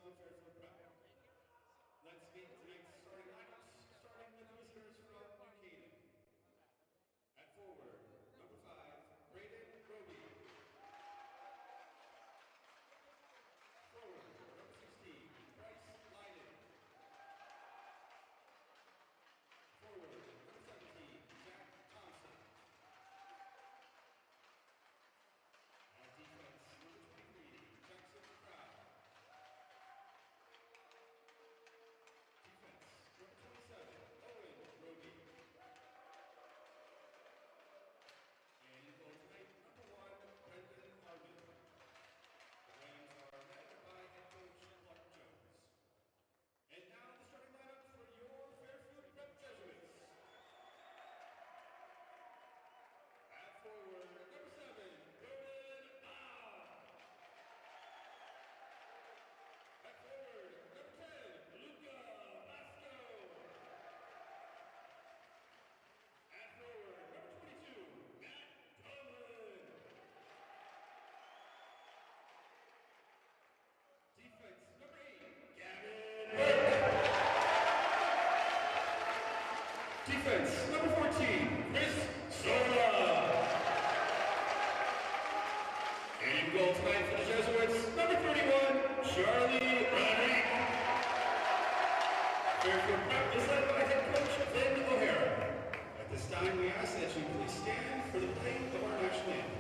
from Fairfield Prep. Let's meet tonight's starting lineups, starting with the visitors from New Canaan. At forward, number 5, Braden Roby. Forward, number 16, Bryce Leiden. Forward, number 17, Jack Thompson. At defense, number 23, Jackson Crowd. Defense, number 27, Owen Roby. And in goal tonight, number 1, Brendan Harmon. The Rams are led by head coach Clark Jones. And now the starting lineup for your Fairfield Prep Jesuits. At forward, number 7, Ronan Baum. At forward, number 10, Luca Vasco. At forward, number 22, Matt Tomlin. Defense, number 8, Gavin Burke. Defense, number 14, Chris Sola. And in goal tonight for the Jesuits, number 31, Charlie Roderick. Fairfield Prep is led by head coach Ben O'Hara. At this time, we ask that you please stand for the playing of our national anthem.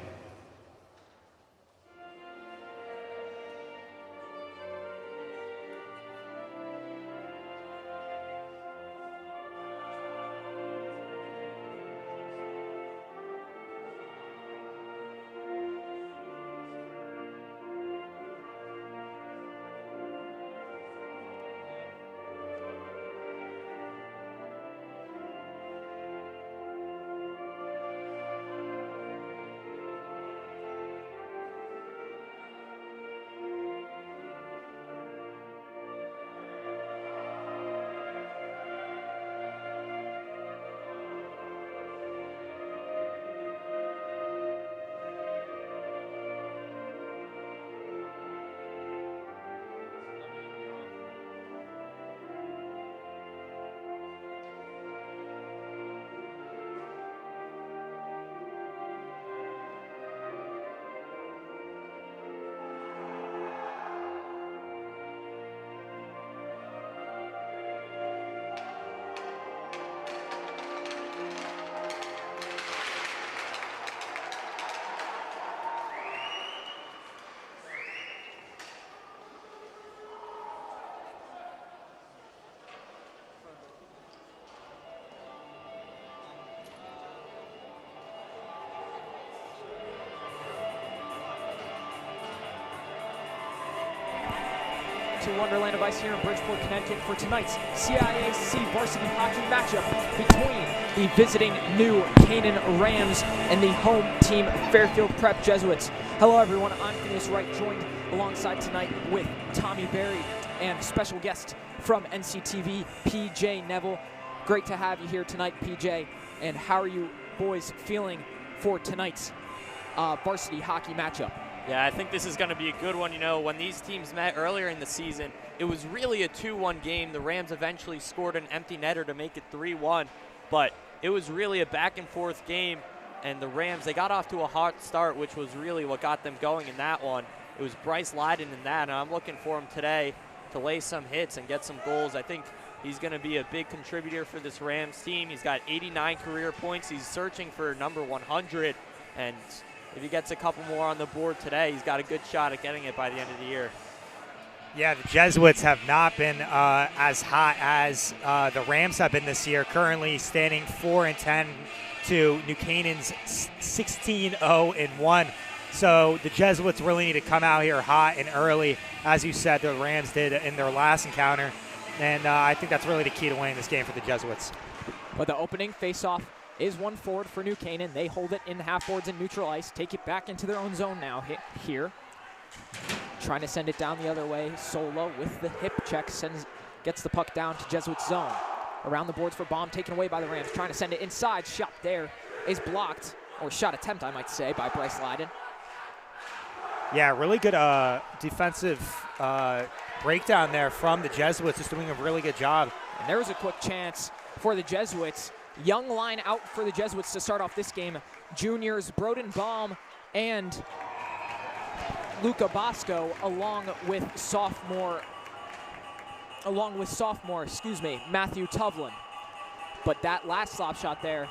To Wonderland of Ice here in Bridgeport, Connecticut for tonight's CIAC varsity hockey matchup between the visiting New Canaan Rams and the home team Fairfield Prep Jesuits. Hello everyone, I'm Phineas Wright, joined alongside tonight with Tommy Berry and special guest from NCTV, PJ Neville. Great to have you here tonight, PJ. And how are you boys feeling for tonight's varsity hockey matchup? Yeah, I think this is going to be a good one. You know, when these teams met earlier in the season, it was really a 2-1 game. The Rams eventually scored an empty netter to make it 3-1, but it was really a back-and-forth game, and the Rams, they got off to a hot start, which was really what got them going in that one. It was Bryce Leiden in that, and I'm looking for him today to lay some hits and get some goals. I think he's going to be a big contributor for this Rams team. He's got 89 career points. He's searching for number 100, and if he gets a couple more on the board today, he's got a good shot at getting it by the end of the year. Yeah, the Jesuits have not been as hot as the Rams have been this year, currently standing 4-10 to New Canaan's 16-0-1. So the Jesuits really need to come out here hot and early, as you said, the Rams did in their last encounter. And I think that's really the key to winning this game for the Jesuits. But the opening face-off is one forward for New Canaan. They hold it in half boards in neutral ice, take it back into their own zone now here. Trying to send it down the other way. Solo with the hip check gets the puck down to Jesuits zone. Around the boards for Baum, taken away by the Rams. Trying to send it inside. Shot there is blocked, or shot attempt, I might say, by Bryce Leiden. Yeah, really good defensive breakdown there from the Jesuits, just doing a really good job. And there was a quick chance for the Jesuits. Young line out for the Jesuits to start off this game. Juniors Broden Baum and Luca Bosco, along with sophomore, Matthew Tuvlin. But that last slop shot there,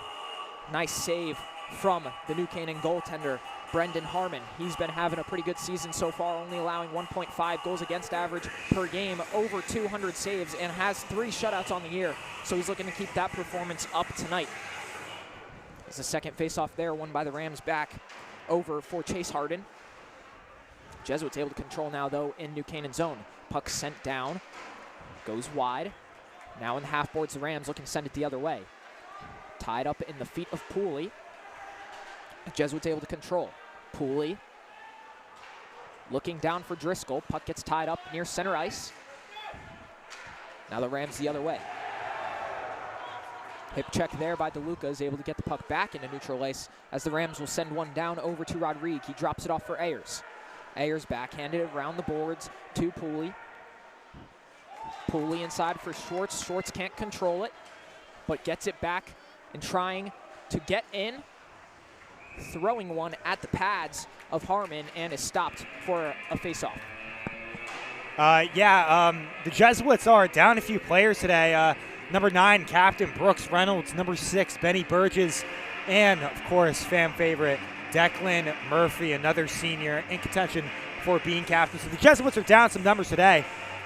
nice save from the New Canaan goaltender, Brendan Harmon. He's been having a pretty good season so far, only allowing 1.5 goals against average per game, over 200 saves, and has 3 shutouts on the year. So he's looking to keep that performance up tonight. There's a second faceoff there, won by the Rams back over for Chase Harden. Jesuits able to control now, though, in New Canaan zone. Puck sent down, goes wide. Now in the half boards, the Rams looking to send it the other way. Tied up in the feet of Pooley. The Jesuits able to control. Pooley looking down for Driscoll. Puck gets tied up near center ice. Now the Rams the other way. Hip check there by DeLuca, is able to get the puck back into neutral ice as the Rams will send one down over to Rodrigue. He drops it off for Ayers. Ayers backhanded it around the boards to Pooley. Pooley inside for Schwartz. Schwartz can't control it, but gets it back and trying to get in. Throwing one at the pads of Harmon and is stopped for a faceoff. The Jesuits are down a few players today. Number 9, Captain Brooks Reynolds. Number 6, Benny Burgess. And, of course, fan favorite, Declan Murphy, another senior in contention for being captain. So the Jesuits are down some numbers today.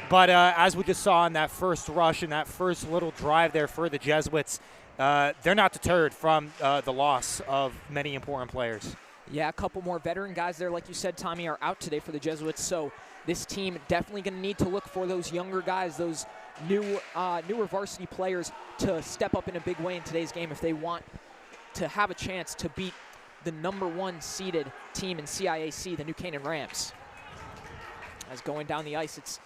But as we just saw in that first rush and that first little drive there for the Jesuits, they're not deterred from the loss of many important players. Yeah, a couple more veteran guys there, like you said, Tommy, are out today for the Jesuits. So this team definitely going to need to look for those younger guys, those newer varsity players to step up in a big way in today's game if they want to have a chance to beat the #1 seeded team in CIAC, the New Canaan Rams. As going down the ice, it's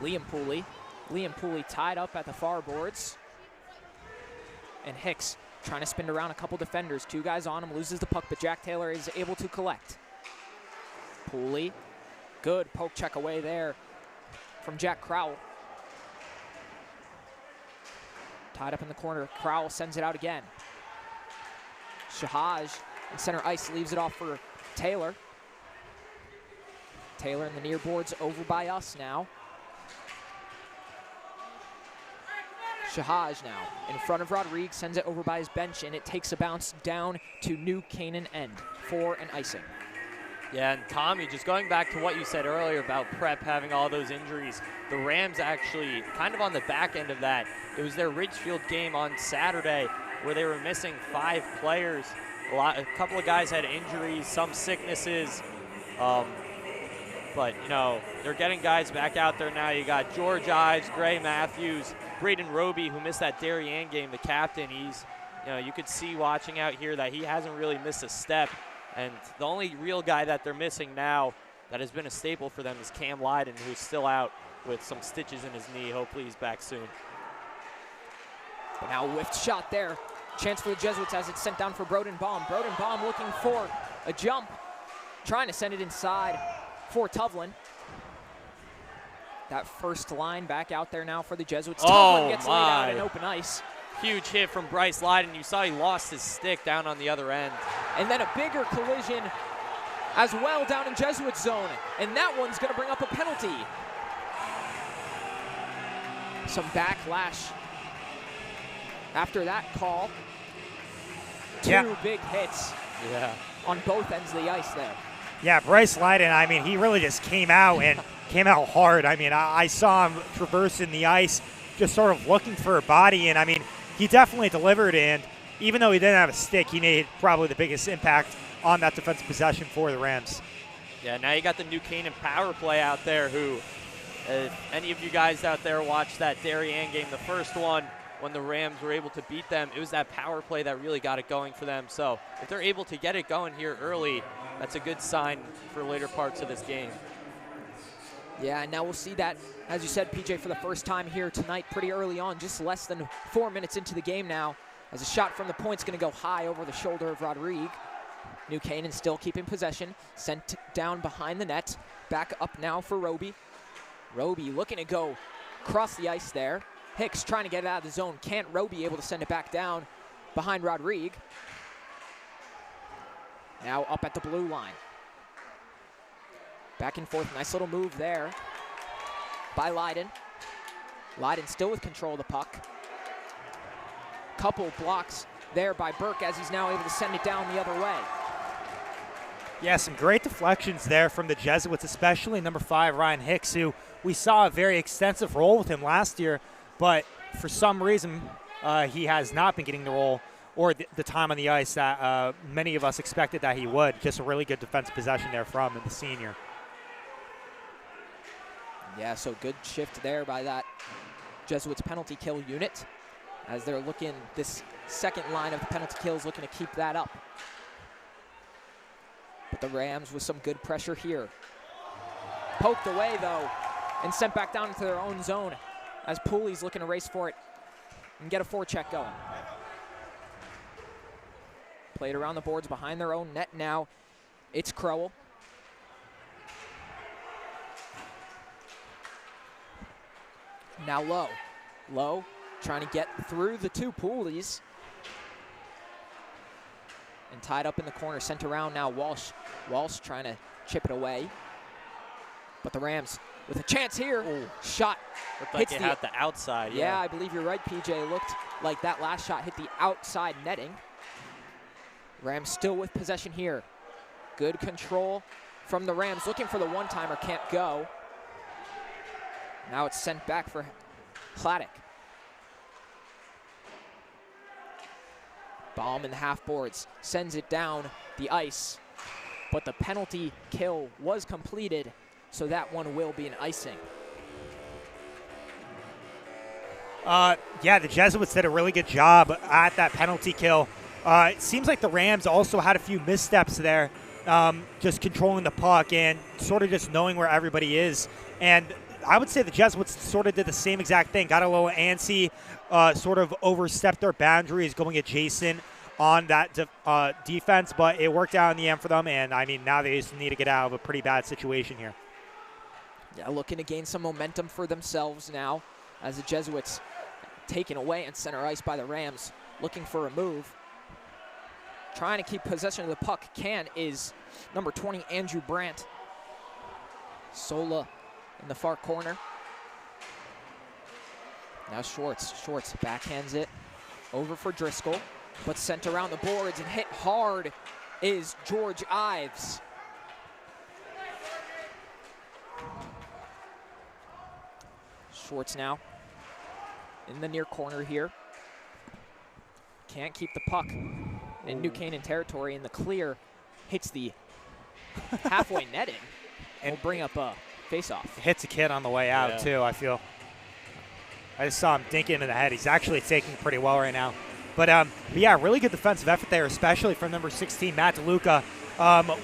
Liam Pooley. Liam Pooley tied up at the far boards. And Hicks trying to spin around a couple defenders. 2 guys on him, loses the puck, but Jack Taylor is able to collect. Pooley, good poke check away there from Jack Crowell. Tied up in the corner, Crowell sends it out again. Shahaj in center ice leaves it off for Taylor. Taylor in the near boards over by us now. Shahaj now in front of Rodrigue, sends it over by his bench, and it takes a bounce down to New Canaan end for an icing. Yeah, and Tommy, just going back to what you said earlier about Prep having all those injuries, the Rams actually kind of on the back end of that. It was their Ridgefield game on Saturday where they were missing 5 players. A couple of guys had injuries, some sicknesses, but, you know, they're getting guys back out there now. You got George Ives, Gray Matthews, Braden Roby, who missed that Darien game, the captain. He's, you know, you could see watching out here that he hasn't really missed a step. And the only real guy that they're missing now that has been a staple for them is Cam Lyden, who's still out with some stitches in his knee. Hopefully he's back soon. But now whiffed shot there. Chance for the Jesuits as it's sent down for Broden Baum. Broden Baum looking for a jump, trying to send it inside for Tuvlin. That first line back out there now for the Jesuits. Tuvlin gets laid out in open ice. Huge hit from Bryce Lyden. You saw he lost his stick down on the other end. And then a bigger collision as well down in Jesuit zone. And that one's going to bring up a penalty. Some backlash after that call. 2 big hits on both ends of the ice there. Yeah, Bryce Lyden, I mean, he really just came out and came out hard. I mean, I saw him traversing the ice, just sort of looking for a body. And, I mean, he definitely delivered. And even though he didn't have a stick, he made probably the biggest impact on that defensive possession for the Rams. Yeah, now you got the New Canaan power play out there who, if any of you guys out there watched that Darien game, the first one, when the Rams were able to beat them, it was that power play that really got it going for them. So if they're able to get it going here early, that's a good sign for later parts of this game. Yeah, and now we'll see that, as you said, PJ, for the first time here tonight, pretty early on, just less than 4 minutes into the game now, as a shot from the point's going to go high over the shoulder of Rodrigue. New Canaan still keeping possession, sent down behind the net, back up now for Roby. Roby looking to go across the ice there. Hicks trying to get it out of the zone. Can't Roby able to send it back down behind Rodrigue. Now up at the blue line. Back and forth, nice little move there by Leiden. Leiden still with control of the puck. Couple blocks there by Burke as he's now able to send it down the other way. Yeah, some great deflections there from the Jesuits, especially number 5, Ryan Hicks, who we saw a very extensive role with him last year, but for some reason he has not been getting the role or the time on the ice that many of us expected that he would. Just a really good defensive possession there from the senior. Yeah, so good shift there by that Jesuits penalty kill unit as they're looking, this second line of the penalty kills looking to keep that up. But the Rams with some good pressure here. Poked away though and sent back down into their own zone as Pooley's looking to race for it and get a forecheck going. Played around the boards behind their own net now. It's Crowell. Now Lowe. Lowe trying to get through the two Pooleys. And tied up in the corner, sent around now Walsh. Walsh trying to chip it away. But the Rams with a chance here. Ooh. Shot. Looked like it had the outside. Yeah, I believe you're right, PJ. It looked like that last shot hit the outside netting. Rams still with possession here. Good control from the Rams. Looking for the one-timer, can't go. Now it's sent back for Claddock. Baum in the half boards, sends it down the ice. But the penalty kill was completed, so that one will be an icing. Yeah, the Jesuits did a really good job at that penalty kill. It seems like the Rams also had a few missteps there, just controlling the puck and sort of just knowing where everybody is. And I would say the Jesuits sort of did the same exact thing. Got a little antsy, sort of overstepped their boundaries going adjacent on that defense, but it worked out in the end for them. And, I mean, now they just need to get out of a pretty bad situation here. Yeah, looking to gain some momentum for themselves now as the Jesuits taken away in center ice by the Rams, looking for a move. Trying to keep possession of the puck is number 20, Andrew Brandt. Sola in the far corner. Now Schwartz backhands it over for Driscoll, but sent around the boards and hit hard is George Ives. Schwartz now in the near corner here. Can't keep the puck in New Canaan territory, in the clear, hits the halfway netting and will bring up a face-off. Hits a kid on the way out, too, I feel. I just saw him dink it into the head. He's actually taking pretty well right now. But yeah, really good defensive effort there, especially from number 16, Matt DeLuca.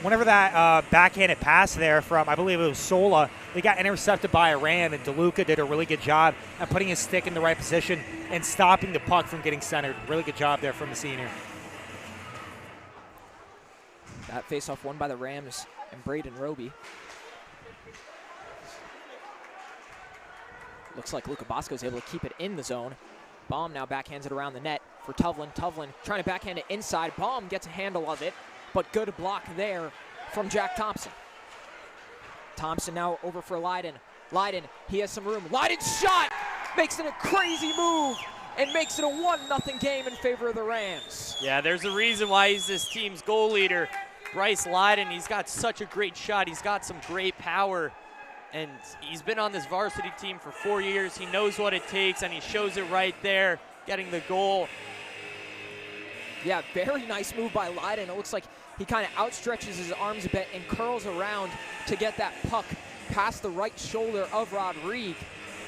Whenever that backhanded pass there from, I believe it was Sola, they got intercepted by a Ram, and DeLuca did a really good job at putting his stick in the right position and stopping the puck from getting centered. Really good job there from the senior. That faceoff won by the Rams and Braden Roby. Looks like Luca Bosco is able to keep it in the zone. Baum now backhands it around the net for Tuvlin. Tuvlin trying to backhand it inside. Baum gets a handle of it, but good block there from Jack Thompson. Thompson now over for Leiden. Leiden, he has some room. Leiden's shot makes it a crazy move and makes it a 1-0 game in favor of the Rams. Yeah, there's a reason why he's this team's goal leader. Bryce Leiden, he's got such a great shot. He's got some great power, and he's been on this varsity team for 4 years. He knows what it takes, and he shows it right there, getting the goal. Yeah, very nice move by Leiden. It looks like he kind of outstretches his arms a bit and curls around to get that puck past the right shoulder of Rodrigue.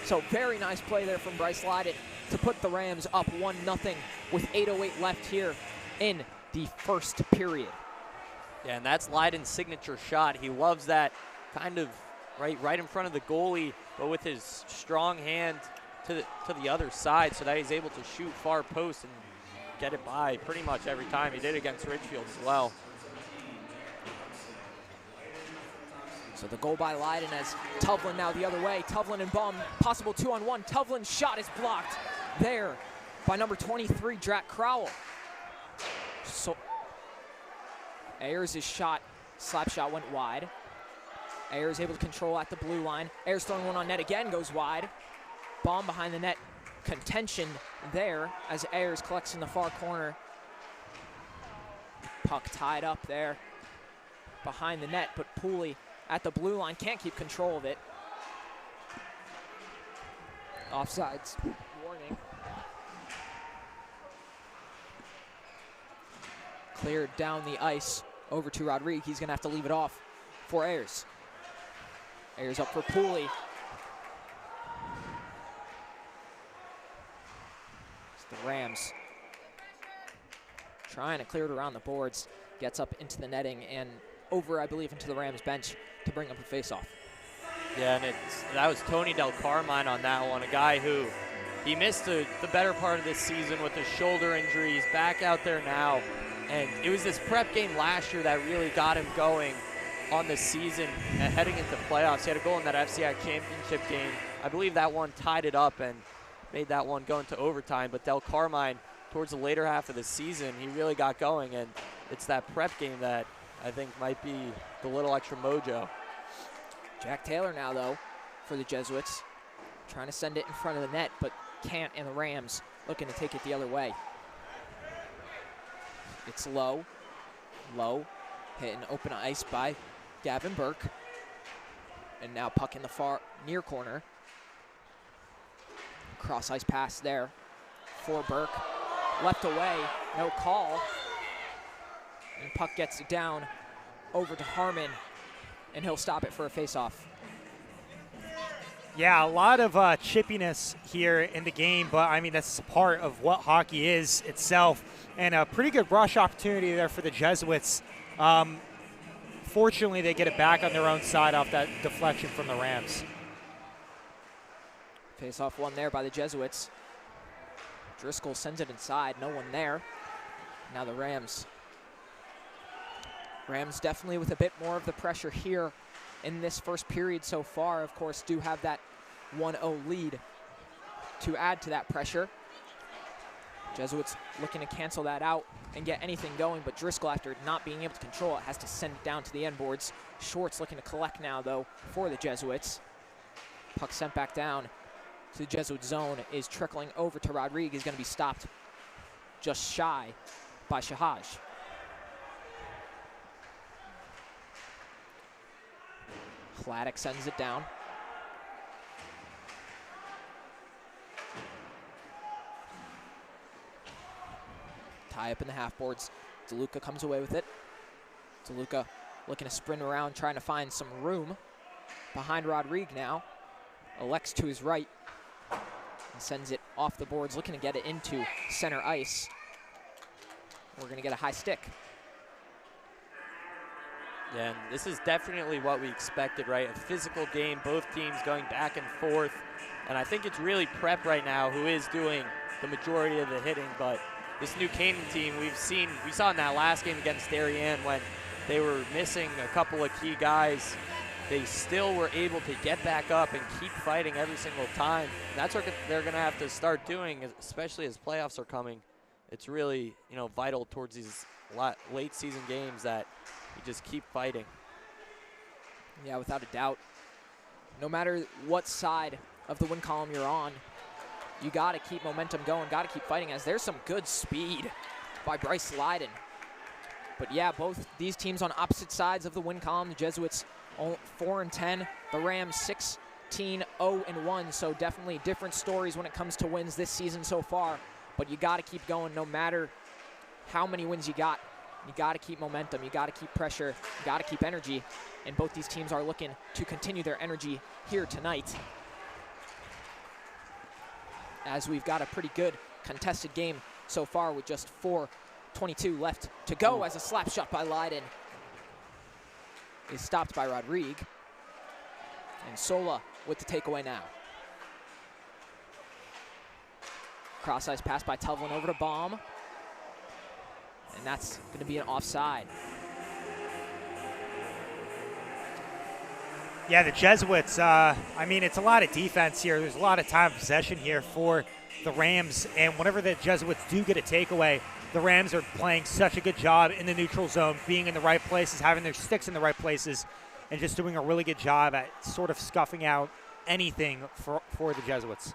So very nice play there from Bryce Leiden to put the Rams up 1-0 with 8:08 left here in the first period. Yeah, and that's Leiden's signature shot. He loves that kind of right in front of the goalie, but with his strong hand to the other side so that he's able to shoot far post and get it by pretty much every time. He did against Ridgefield as well. So the goal by Leiden as Tuvlin now the other way. Tuvlin and Baum, possible 2-on-1. Tuvlin's shot is blocked there by number 23, Drac Crowell. So Ayers' shot, slap shot went wide. Ayers able to control at the blue line. Ayers throwing one on net again, goes wide. Baum behind the net, contention there as Ayers collects in the far corner. Puck tied up there behind the net, but Pooley at the blue line can't keep control of it. Offsides warning. Cleared down the ice over to Rodriguez. He's gonna have to leave it off for Ayers. Ayers up for Pooley. It's the Rams trying to clear it around the boards. Gets up into the netting and over, I believe, into the Rams bench to bring up a faceoff. Yeah, and that was Tony Del Carmine on that one, a guy who he missed the better part of this season with his shoulder injury. He's back out there now, and it was this prep game last year that really got him going on the season and heading into playoffs. He had a goal in that FCI championship game. I believe that one tied it up and made that one go into overtime, but Del Carmine, towards the later half of the season, he really got going, and it's that prep game that I think might be the little extra mojo. Jack Taylor now, though, for the Jesuits. Trying to send it in front of the net, but can't, and the Rams looking to take it the other way. It's low, hitting open ice by Gavin Burke. And now puck in the far near corner. Cross ice pass there for Burke. Left away, no call. And puck gets it down over to Harmon, and he'll stop it for a faceoff. Yeah, a lot of chippiness here in the game, but I mean, that's part of what hockey is itself. And a pretty good rush opportunity there for the Jesuits. Fortunately, they get it back on their own side off that deflection from the Rams. Faceoff won there by the Jesuits. Driscoll sends it inside, no one there. Now the Rams definitely with a bit more of the pressure here in this first period so far. Of course, do have that 1-0 lead to add to that pressure. Jesuits looking to cancel that out and get anything going, but Driscoll, after not being able to control it, has to send it down to the end boards. Shorts looking to collect now, though, for the Jesuits. Puck sent back down to the Jesuit zone, is trickling over to Rodriguez. He's going to be stopped just shy by Shahaj. Hladek sends it down. Tie up in the half boards. DeLuca comes away with it. DeLuca looking to sprint around, trying to find some room behind Rodriguez now. Elects to his right and sends it off the boards, looking to get it into center ice. We're going to get a high stick. Yeah, and this is definitely what we expected, right? A physical game, both teams going back and forth. And I think it's really Prep right now who is doing the majority of the hitting, but this new Canaan team, we saw in that last game against Darien when they were missing a couple of key guys, they still were able to get back up and keep fighting every single time. And that's what they're going to have to start doing, especially as playoffs are coming. It's really, vital towards these late season games that you just keep fighting. Yeah, without a doubt. No matter what side of the win column you're on, you got to keep momentum going, got to keep fighting, as there's some good speed by Bryce Leiden. But yeah, both these teams on opposite sides of the win column. The Jesuits 4-10, the Rams 16-0-1. So definitely different stories when it comes to wins this season so far. But you got to keep going no matter how many wins you got. You got to keep momentum. You got to keep pressure. You got to keep energy. And both these teams are looking to continue their energy here tonight, as we've got a pretty good contested game so far with just 4:22 left to go. As a slap shot by Leiden is stopped by Rodriguez. And Sola with the takeaway now. Cross ice pass by Tuvlin over to Baum. And that's going to be an offside. Yeah, the Jesuits, I mean, it's a lot of defense here. There's a lot of time of possession here for the Rams, and whenever the Jesuits do get a takeaway, the Rams are playing such a good job in the neutral zone, being in the right places, having their sticks in the right places, and just doing a really good job at sort of scuffing out anything for the Jesuits.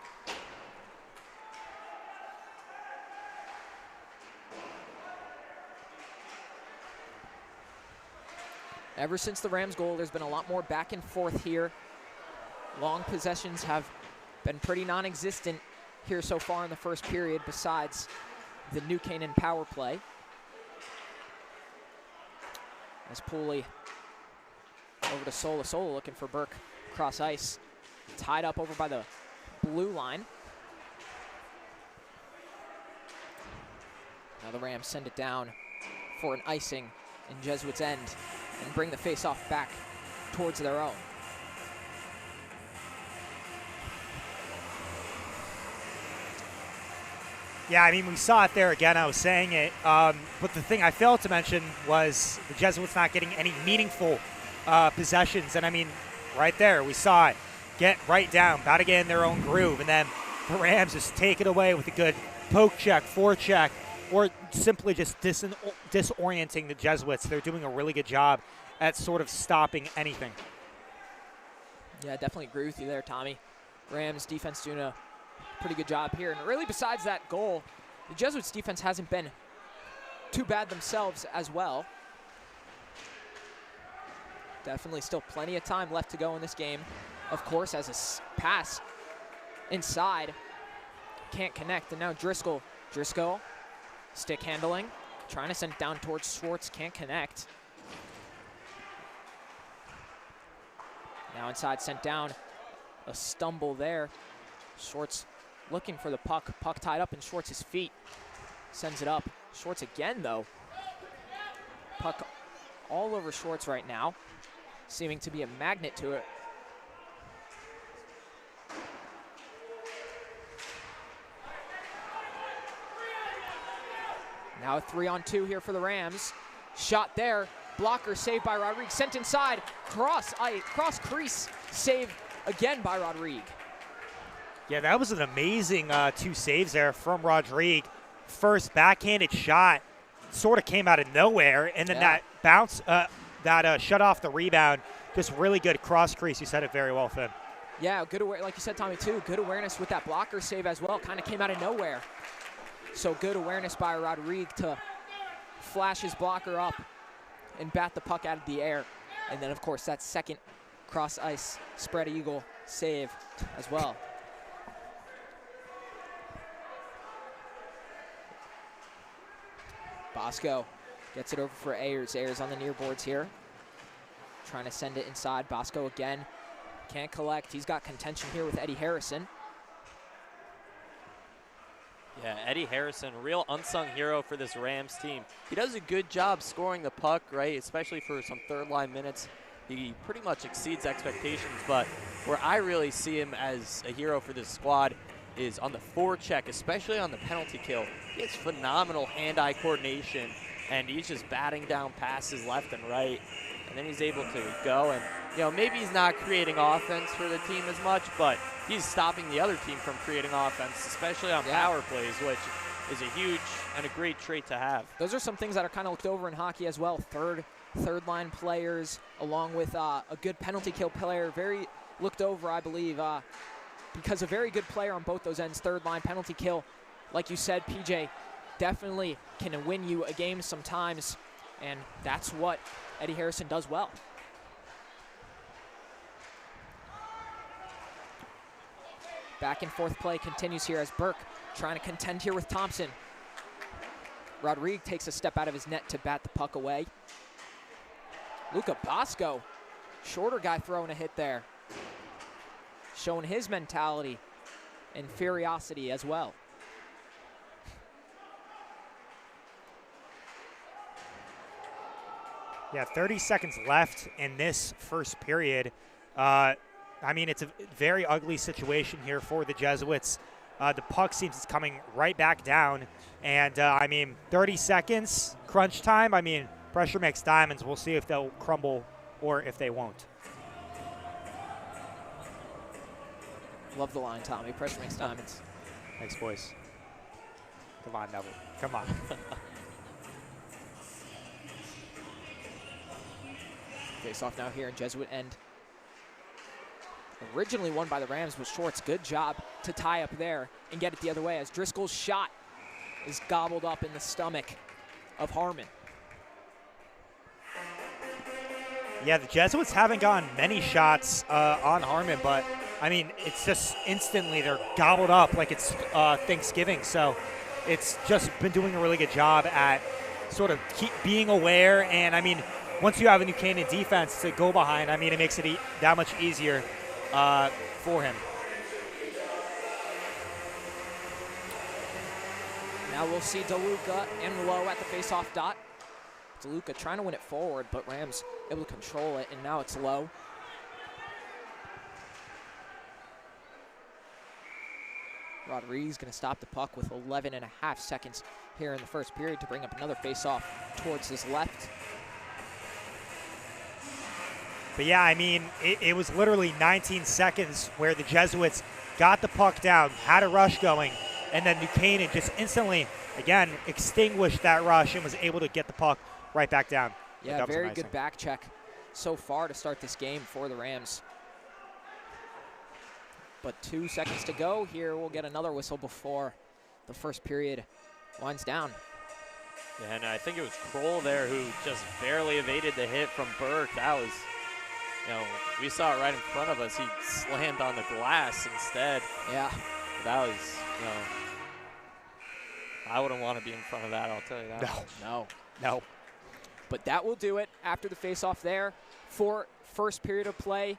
Ever since the Rams goal, there's been a lot more back and forth here. Long possessions have been pretty non-existent here so far in the first period, besides the New Canaan power play. As Pooley over to Sola. Sola looking for Burke across ice. Tied up over by the blue line. Now the Rams send it down for an icing in Jesuits' end and bring the face-off back towards their own. Yeah, I mean, we saw it there again. I was saying it. But the thing I failed to mention was the Jesuits not getting any meaningful possessions. And, I mean, right there, we saw it. Get right down, about to get in their own groove. And then the Rams just take it away with a good poke check, forecheck, or simply just disorienting the Jesuits. They're doing a really good job at sort of stopping anything. Yeah, I definitely agree with you there, Tommy. Rams defense doing a pretty good job here. And really, besides that goal, the Jesuits defense hasn't been too bad themselves as well. Definitely still plenty of time left to go in this game. Of course, as a pass inside, can't connect. And now Driscoll, stick handling, trying to send it down towards Schwartz, can't connect. Now inside, sent down, a stumble there. Schwartz looking for the puck. Puck tied up in Schwartz's feet. Sends it up. Schwartz again, though. Puck all over Schwartz right now. Seeming to be a magnet to it. Now a 3-on-2 here for the Rams. Shot there. Blocker saved by Rodrigue. Sent inside. Cross crease save again by Rodrigue. Yeah, that was an amazing 2 saves there from Rodrigue. First backhanded shot sort of came out of nowhere, and then that bounce, shut off the rebound. Just really good cross crease. You said it very well, Finn. Yeah, good like you said, Tommy, too. Good awareness with that blocker save as well. Kind of came out of nowhere. So good awareness by Rodrigue to flash his blocker up and bat the puck out of the air. And then, of course, that second cross-ice spread eagle save as well. Bosco gets it over for Ayers. Ayers on the near boards here. Trying to send it inside. Bosco again. Can't collect. He's got contention here with Eddie Harrison. Yeah, Eddie Harrison, real unsung hero for this Rams team. He does a good job scoring the puck, right, especially for some third-line minutes. He pretty much exceeds expectations, but where I really see him as a hero for this squad is on the forecheck, especially on the penalty kill. He has phenomenal hand-eye coordination, and he's just batting down passes left and right. And then he's able to go and, you know, maybe he's not creating offense for the team as much, but he's stopping the other team from creating offense, especially on power plays, which is a huge and a great trait to have. Those are some things that are kind of looked over in hockey as well. Third line players, along with a good penalty kill player, very looked over, I believe, because a very good player on both those ends. Third line penalty kill, like you said, PJ, definitely can win you a game sometimes, and that's what Eddie Harrison does well. Back and forth play continues here as Burke trying to contend here with Thompson. Rodrigue takes a step out of his net to bat the puck away. Luca Bosco, shorter guy throwing a hit there. Showing his mentality and furiosity as well. Yeah, 30 seconds left in this first period. I mean, it's a very ugly situation here for the Jesuits. The puck seems it's coming right back down. And, I mean, 30 seconds, crunch time. I mean, pressure makes diamonds. We'll see if they'll crumble or if they won't. Love the line, Tommy. Pressure makes diamonds. Thanks, boys. Come on, Neville. Come on. Face off now here in Jesuit end. Originally won by the Rams with Shorts. Good job to tie up there and get it the other way as Driscoll's shot is gobbled up in the stomach of Harmon. Yeah, the Jesuits haven't gotten many shots on Harmon, but I mean, it's just instantly they're gobbled up like it's Thanksgiving. So it's just been doing a really good job at sort of keep being aware. And I mean, once you have a New Canaan defense to go behind, I mean, it makes it that much easier for him. Now we'll see DeLuca and Lowe at the face-off dot. DeLuca trying to win it forward, but Rams able to control it, and now it's Lowe. Rodriguez going to stop the puck with 11.5 seconds here in the first period to bring up another face-off towards his left. But yeah, I mean, it was literally 19 seconds where the Jesuits got the puck down, had a rush going, and then New Canaan just instantly, again, extinguished that rush and was able to get the puck right back down. Yeah, very good back check so far to start this game for the Rams. But 2 seconds to go here. We'll get another whistle before the first period winds down. Yeah, and I think it was Kroll there who just barely evaded the hit from Burke. That was, you know, we saw it right in front of us. He slammed on the glass instead. Yeah. That was, you know, I wouldn't want to be in front of that, I'll tell you that. No. But that will do it after the face-off there for first period of play.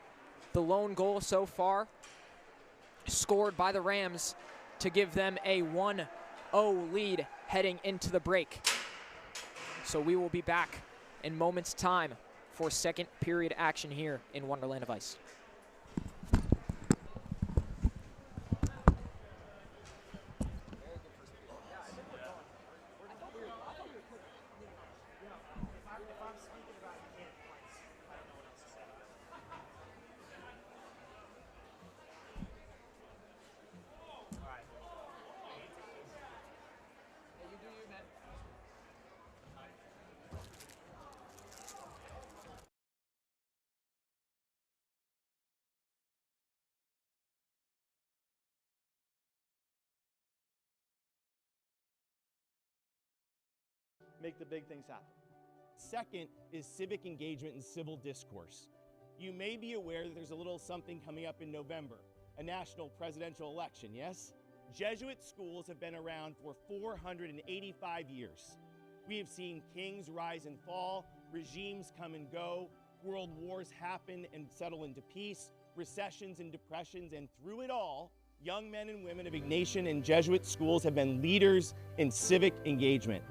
The lone goal so far scored by the Rams to give them a 1-0 lead heading into the break. So we will be back in moments' time for second period action here in Wonderland of Ice. Make the big things happen. Second is civic engagement and civil discourse. You may be aware that there's a little something coming up in November, a national presidential election, yes? Jesuit schools have been around for 485 years. We have seen kings rise and fall, regimes come and go, world wars happen and settle into peace, recessions and depressions, and through it all, young men and women of Ignatian and Jesuit schools have been leaders in civic engagement,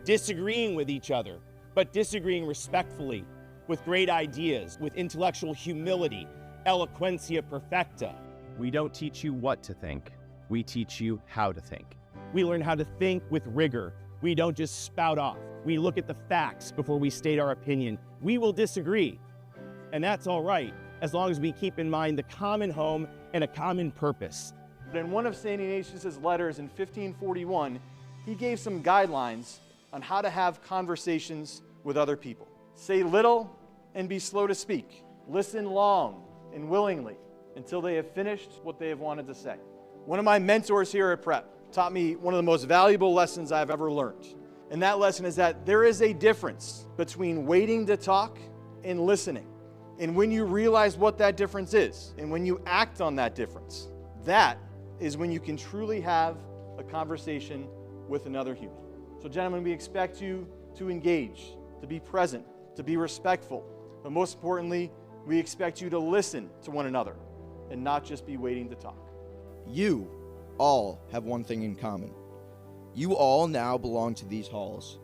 disagreeing with each other, but disagreeing respectfully, with great ideas, with intellectual humility, eloquentia perfecta. We don't teach you what to think. We teach you how to think. We learn how to think with rigor. We don't just spout off. We look at the facts before we state our opinion. We will disagree, and that's all right, as long as we keep in mind the common home and a common purpose. In one of St. Ignatius's letters in 1541, he gave some guidelines on how to have conversations with other people. Say little and be slow to speak. Listen long and willingly until they have finished what they have wanted to say. One of my mentors here at Prep taught me one of the most valuable lessons I've ever learned. And that lesson is that there is a difference between waiting to talk and listening. And when you realize what that difference is, and when you act on that difference, that is when you can truly have a conversation with another human. So gentlemen, we expect you to engage, to be present, to be respectful, but most importantly, we expect you to listen to one another and not just be waiting to talk. You all have one thing in common. You all now belong to these halls.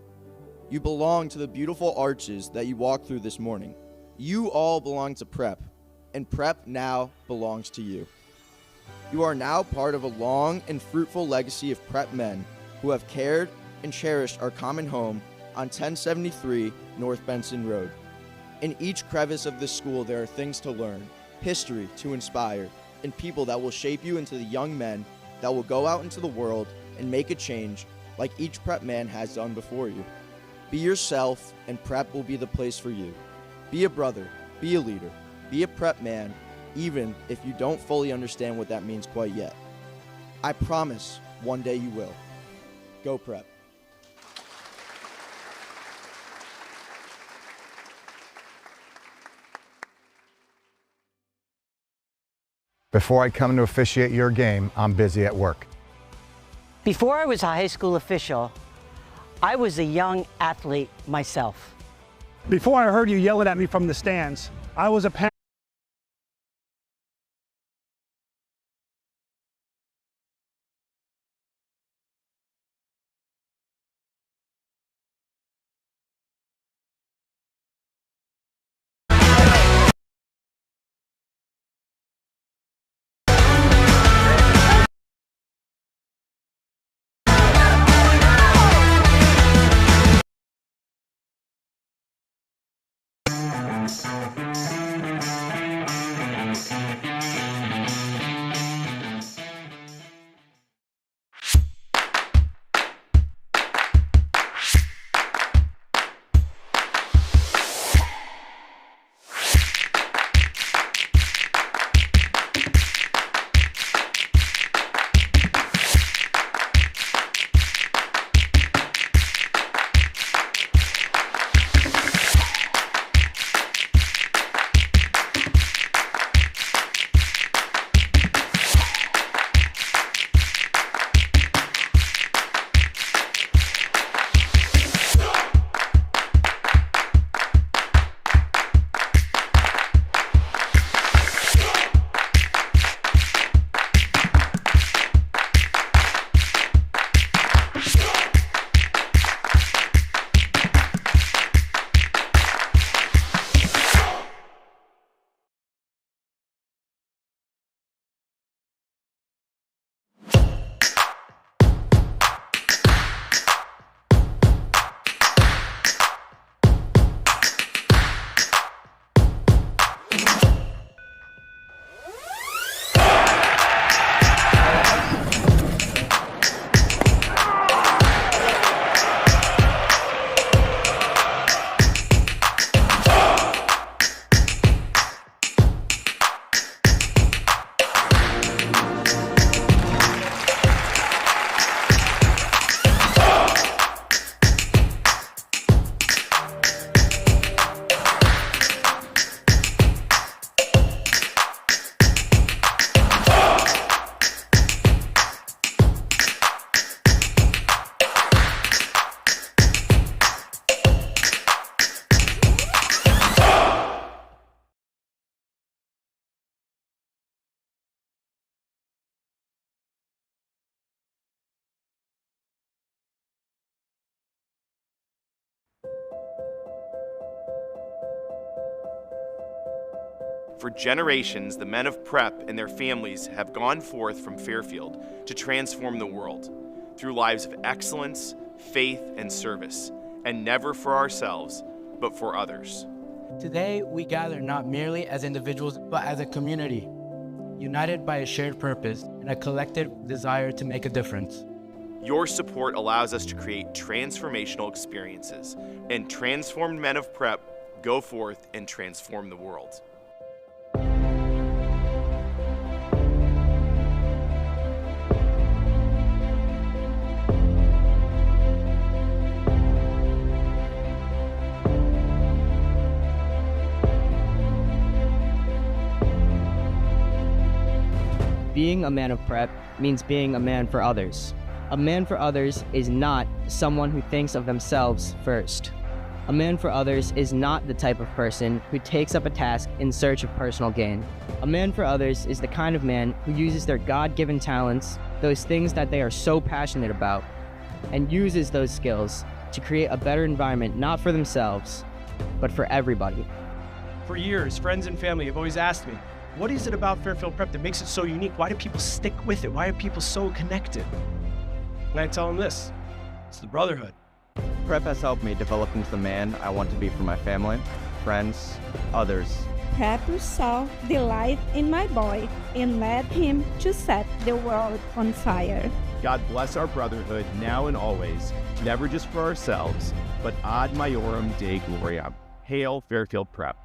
You belong to the beautiful arches that you walked through this morning. You all belong to Prep, and Prep now belongs to you. You are now part of a long and fruitful legacy of Prep men who have cared and cherished our common home on 1073 North Benson Road. In each crevice of this school there are things to learn, history to inspire, and people that will shape you into the young men that will go out into the world and make a change like each prep man has done before you. Be yourself, and prep will be the place for you. Be a brother, be a leader, be a prep man, even if you don't fully understand what that means quite yet. I promise one day you will. Go prep. Before I come to officiate your game, I'm busy at work. Before I was a high school official, I was a young athlete myself. Before I heard you yelling at me from the stands, I was a parent. For generations, the men of prep and their families have gone forth from Fairfield to transform the world through lives of excellence, faith, and service, and never for ourselves, but for others. Today, we gather not merely as individuals, but as a community, united by a shared purpose and a collective desire to make a difference. Your support allows us to create transformational experiences, and transformed men of prep go forth and transform the world. Being a man of prep means being a man for others. A man for others is not someone who thinks of themselves first. A man for others is not the type of person who takes up a task in search of personal gain. A man for others is the kind of man who uses their God-given talents, those things that they are so passionate about, and uses those skills to create a better environment not for themselves, but for everybody. For years, friends and family have always asked me, what is it about Fairfield Prep that makes it so unique? Why do people stick with it? Why are people so connected? And I tell them this, it's the brotherhood. Prep has helped me develop into the man I want to be for my family, friends, others, Prep saw the light in my boy and led him to set the world on fire. God bless our brotherhood now and always, never just for ourselves, but ad maiorem Dei gloriam. Hail Fairfield Prep.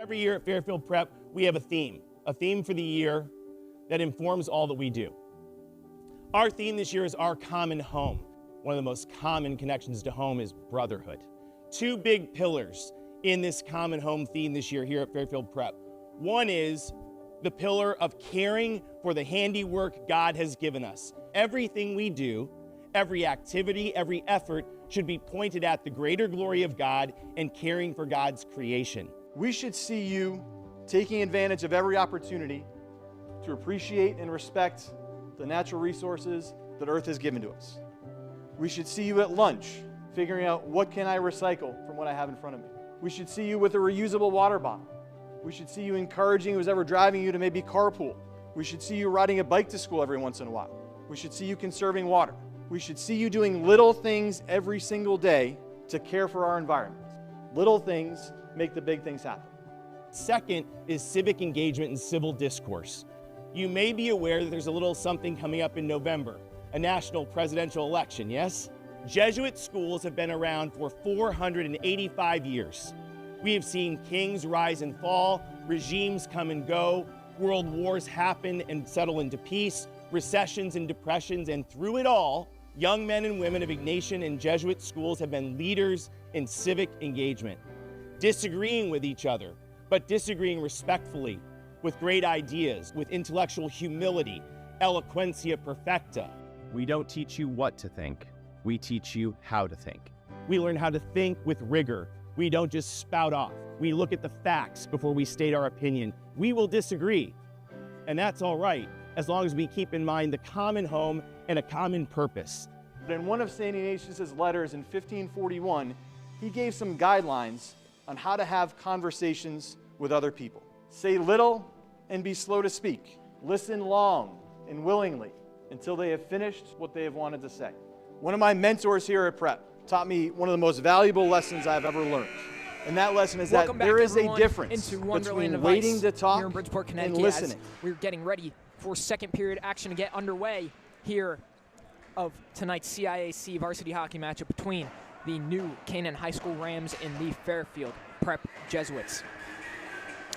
Every year at Fairfield Prep, we have a theme for the year that informs all that we do. Our theme this year is our common home. One of the most common connections to home is brotherhood. Two big pillars in this common home theme this year here at Fairfield Prep. One is the pillar of caring for the handiwork God has given us. Everything we do, every activity, every effort should be pointed at the greater glory of God and caring for God's creation. We should see you taking advantage of every opportunity to appreciate and respect the natural resources that Earth has given to us. We should see you at lunch figuring out what can I recycle from what I have in front of me. We should see you with a reusable water bottle. We should see you encouraging who's ever driving you to maybe carpool. We should see you riding a bike to school every once in a while. We should see you conserving water. We should see you doing little things every single day to care for our environment. Little things make the big things happen. Second is civic engagement and civil discourse. You may be aware that there's a little something coming up in November, a national presidential election, yes? Jesuit schools have been around for 485 years. We have seen kings rise and fall, regimes come and go, world wars happen and settle into peace, recessions and depressions, and through it all, young men and women of Ignatian and Jesuit schools have been leaders in civic engagement, disagreeing with each other, but disagreeing respectfully, with great ideas, with intellectual humility, eloquentia perfecta. We don't teach you what to think, we teach you how to think. We learn how to think with rigor. We don't just spout off. We look at the facts before we state our opinion. We will disagree, and that's all right, as long as we keep in mind the common home and a common purpose. In one of St. Ignatius' letters in 1541, he gave some guidelines on how to have conversations with other people. Say little and be slow to speak. Listen long and willingly until they have finished what they have wanted to say. One of my mentors here at Prep taught me one of the most valuable lessons I've ever learned. And that lesson is that there is a difference between waiting to talk here in Bridgeport, and Connecticut, listening. We're getting ready for second period action to get underway here of tonight's CIAC varsity hockey matchup between the new Cannan High School Rams and the Fairfield Prep Jesuits.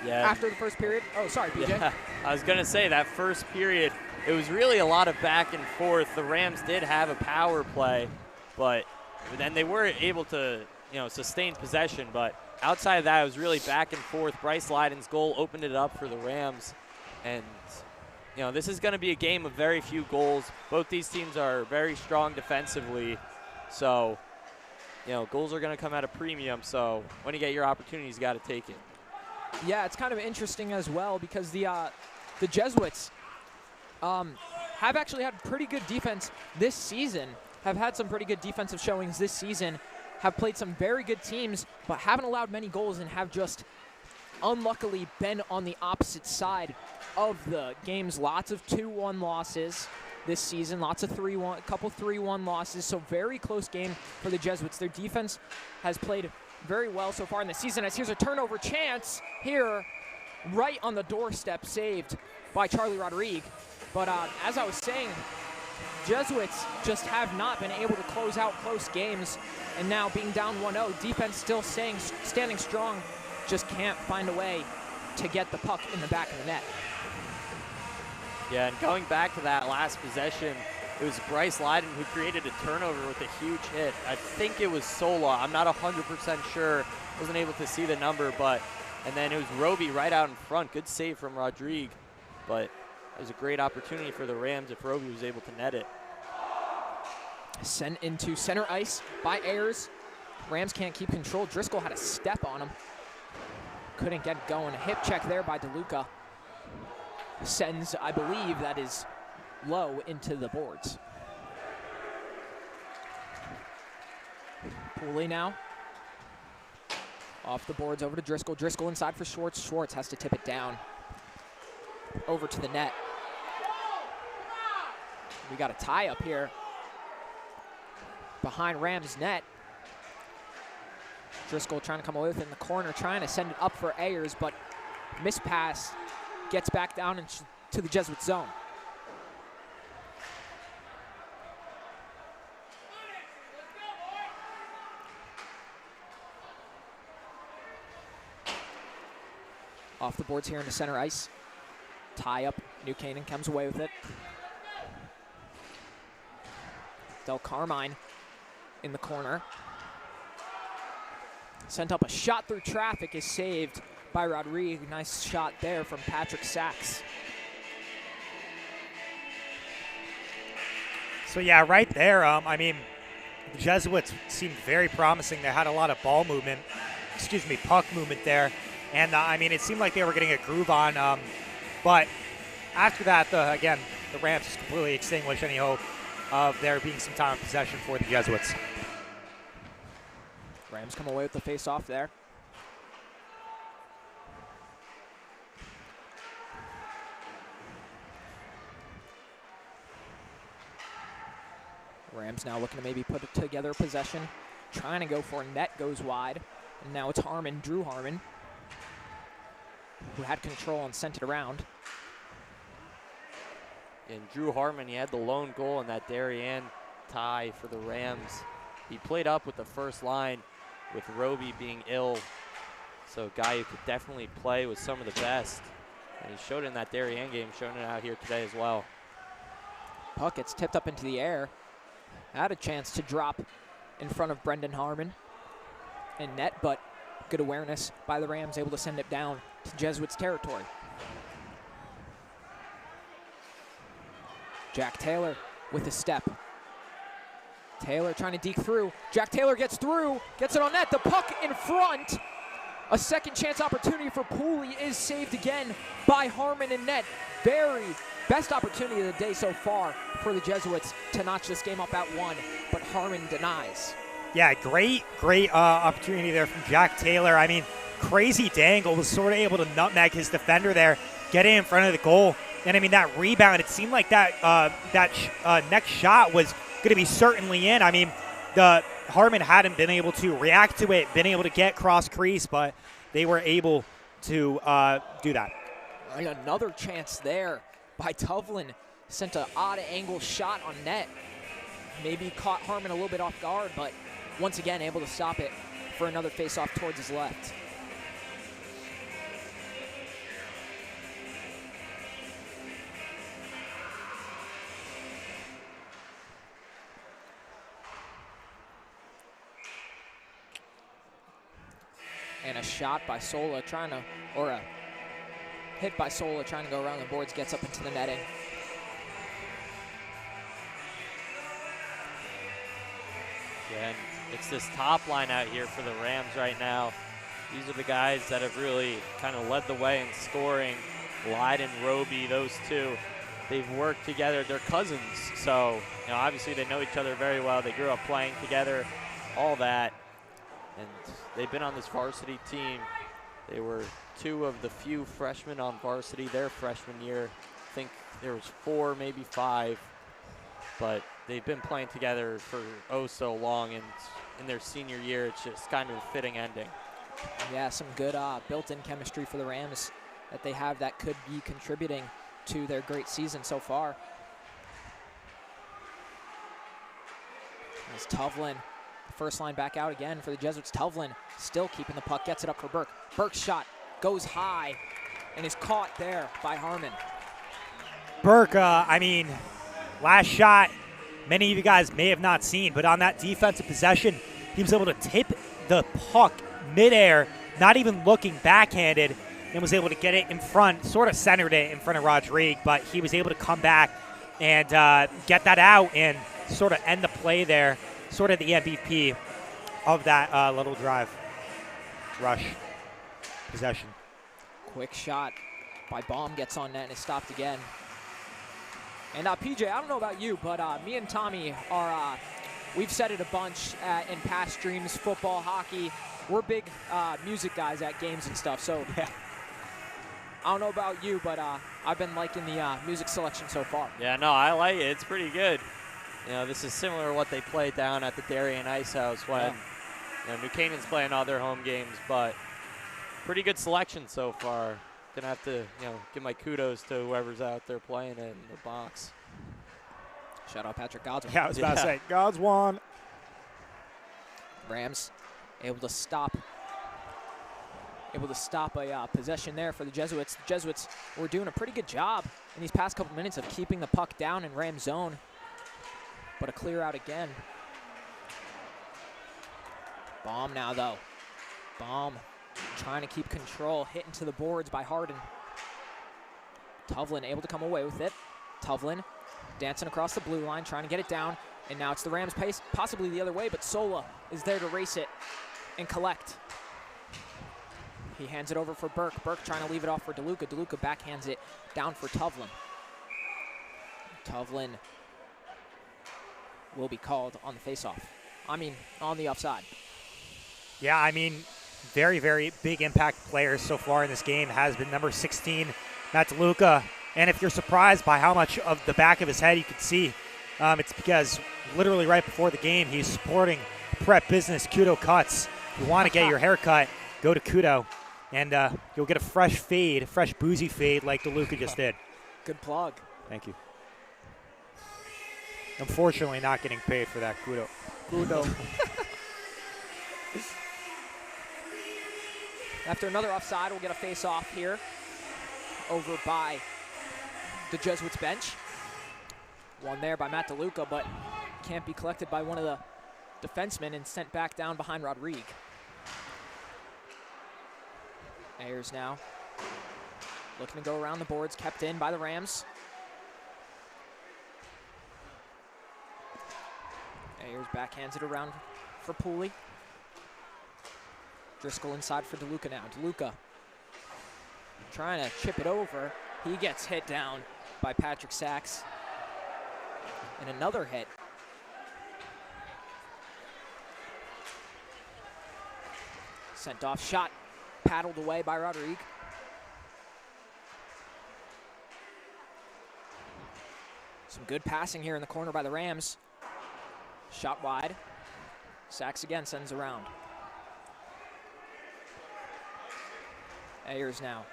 Yeah. After the first period, oh, sorry, PJ. Yeah, I was going to say that first period, it was really a lot of back and forth. The Rams did have a power play, but then they were able to, sustain possession. But outside of that, it was really back and forth. Bryce Leiden's goal opened it up for the Rams. And, this is going to be a game of very few goals. Both these teams are very strong defensively. So, goals are going to come at a premium. So when you get your opportunities, you got to take it. Yeah, it's kind of interesting as well because the Jesuits have actually had pretty good defense this season, have had some pretty good defensive showings this season, have played some very good teams, but haven't allowed many goals and have just unluckily been on the opposite side of the games. Lots of 2-1 losses this season, lots of 3-1, a couple 3-1 losses, so very close game for the Jesuits. Their defense has played very well so far in the season, as here's a turnover chance here right on the doorstep, saved by Charlie Rodrigue. But as I was saying, Jesuits just have not been able to close out close games, and now being down 1-0, defense still standing strong, just can't find a way to get the puck in the back of the net. Yeah, and going back to that last possession, it was Bryce Leiden who created a turnover with a huge hit. I think it was Sola. I'm not 100% sure. Wasn't able to see the number, and then it was Roby right out in front. Good save from Rodrigue, but it was a great opportunity for the Rams if Roby was able to net it. Sent into center ice by Ayers. Rams can't keep control. Driscoll had a step on him. couldn't get going. Hip check there by DeLuca. Sends, I believe, that is low into the boards. Pooley now. Off the boards, over to Driscoll. Driscoll inside for Schwartz. Schwartz has to tip it down. Over to the net. We got a tie up here behind Rams' net. Driscoll trying to come away with it in the corner, trying to send it up for Ayers, but missed pass, gets back down into the Jesuit zone. Off the boards here into center ice. Tie up, New Canaan comes away with it. Del Carmine in the corner. Sent up a shot through traffic, is saved by Rodriguez. Nice shot there from Patrick Sachs. So yeah, right there, I mean, the Jesuits seemed very promising. They had a lot of puck movement there. And I mean, it seemed like they were getting a groove on. But after that, again, the Rams just completely extinguished any hope of there being some time of possession for the Jesuits. Rams come away with the face-off there. Rams now looking to maybe put it together possession. Trying to go for net, goes wide. And now it's Harmon, Drew Harmon, who had control and sent it around. And Drew Harmon, he had the lone goal in that Darien tie for the Rams. He played up with the first line with Roby being ill. So a guy who could definitely play with some of the best. And he showed it in that Darien game, showing it out here today as well. Puck gets tipped up into the air. Had a chance to drop in front of Brendan Harmon and net, but good awareness by the Rams, able to send it down to Jesuits territory. Jack Taylor with a step. Taylor trying to deke through. Jack Taylor gets through, gets it on net. The puck in front. A second chance opportunity for Pooley is saved again by Harmon and net. Very best opportunity of the day so far for the Jesuits to notch this game up at 1, but Harmon denies. Yeah, great opportunity there from Jack Taylor. I mean, crazy dangle, was sort of able to nutmeg his defender there, get in front of the goal. And I mean, that rebound, it seemed like that next shot was going to be certainly in. I mean, the Harmon hadn't been able to react to it, been able to get cross crease, but they were able to do that. And another chance there by Tuvlin. Sent an odd angle shot on net. Maybe caught Harmon a little bit off guard, but once again able to stop it for another face-off towards his left. And a shot by Sola a hit by Sola trying to go around the boards, gets up into the netting. Yeah, and it's this top line out here for the Rams right now. These are the guys that have really kind of led the way in scoring. Lyden, Roby, those two, they've worked together. They're cousins, so obviously they know each other very well. They grew up playing together, all that. And they've been on this varsity team. They were two of the few freshmen on varsity their freshman year. I think there was 4, maybe 5. But they've been playing together for so long, and in their senior year, it's just kind of a fitting ending. Yeah, some good built-in chemistry for the Rams that they have that could be contributing to their great season so far. As Tuvlin, first line back out again for the Jesuits. Tuvlin still keeping the puck, gets it up for Burke. Burke's shot goes high and is caught there by Harmon. Burke, I mean, last shot, many of you guys may have not seen, but on that defensive possession, he was able to tip the puck midair, not even looking backhanded, and was able to get it in front, sort of centered it in front of Rodriguez, but he was able to come back and get that out and sort of end the play there, sort of the MVP of that little drive rush. possession. Quick shot by Baum gets on net and is stopped again. And PJ, I don't know about you, but me and Tommy are, we've said it a bunch in past streams, football, hockey. We're big music guys at games and stuff, so I don't know about you, but I've been liking the music selection so far. Yeah, no, I like it. It's pretty good. You know, this is similar to what they play down at the Darien Ice House when New Canaan's playing all their home games, but pretty good selection so far. Gonna have to, give my kudos to whoever's out there playing it in the box. Shout out Patrick Godswin. Yeah, I was about to say, Godswin. Rams able to stop a possession there for the Jesuits. The Jesuits were doing a pretty good job in these past couple minutes of keeping the puck down in Rams zone, but a clear out again. Baum now, though. Baum trying to keep control, hit into the boards by Harden. Tovlin able to come away with it. Tovlin dancing across the blue line, trying to get it down, and now it's the Rams' pace, possibly the other way, but Sola is there to race it and collect. He hands it over for Burke. Burke trying to leave it off for DeLuca. DeLuca backhands it down for Tovlin. Tovlin will be called on the faceoff. I mean, on the offside. Yeah, I mean, very, very big impact player so far in this game has been number 16, Matt DeLuca. And if you're surprised by how much of the back of his head you can see, it's because literally right before the game, he's sporting Prep Business Kudo cuts. If you want to get your hair cut, go to Kudo, and you'll get a fresh fade, a fresh boozy fade like DeLuca just did. Good plug. Thank you. Unfortunately, not getting paid for that Kudo. Kudo. After another offside, we'll get a face-off here over by the Jesuits bench. One there by Matt DeLuca, but can't be collected by one of the defensemen and sent back down behind Rodrigue. Ayers now looking to go around the boards, kept in by the Rams. Ayers backhands it around for Pooley. Driscoll inside for DeLuca now. DeLuca trying to chip it over. He gets hit down by Patrick Sachs. And another hit. Sent off shot, paddled away by Rodrigue. Some good passing here in the corner by the Rams. Shot wide. Sachs again sends around. Ayers now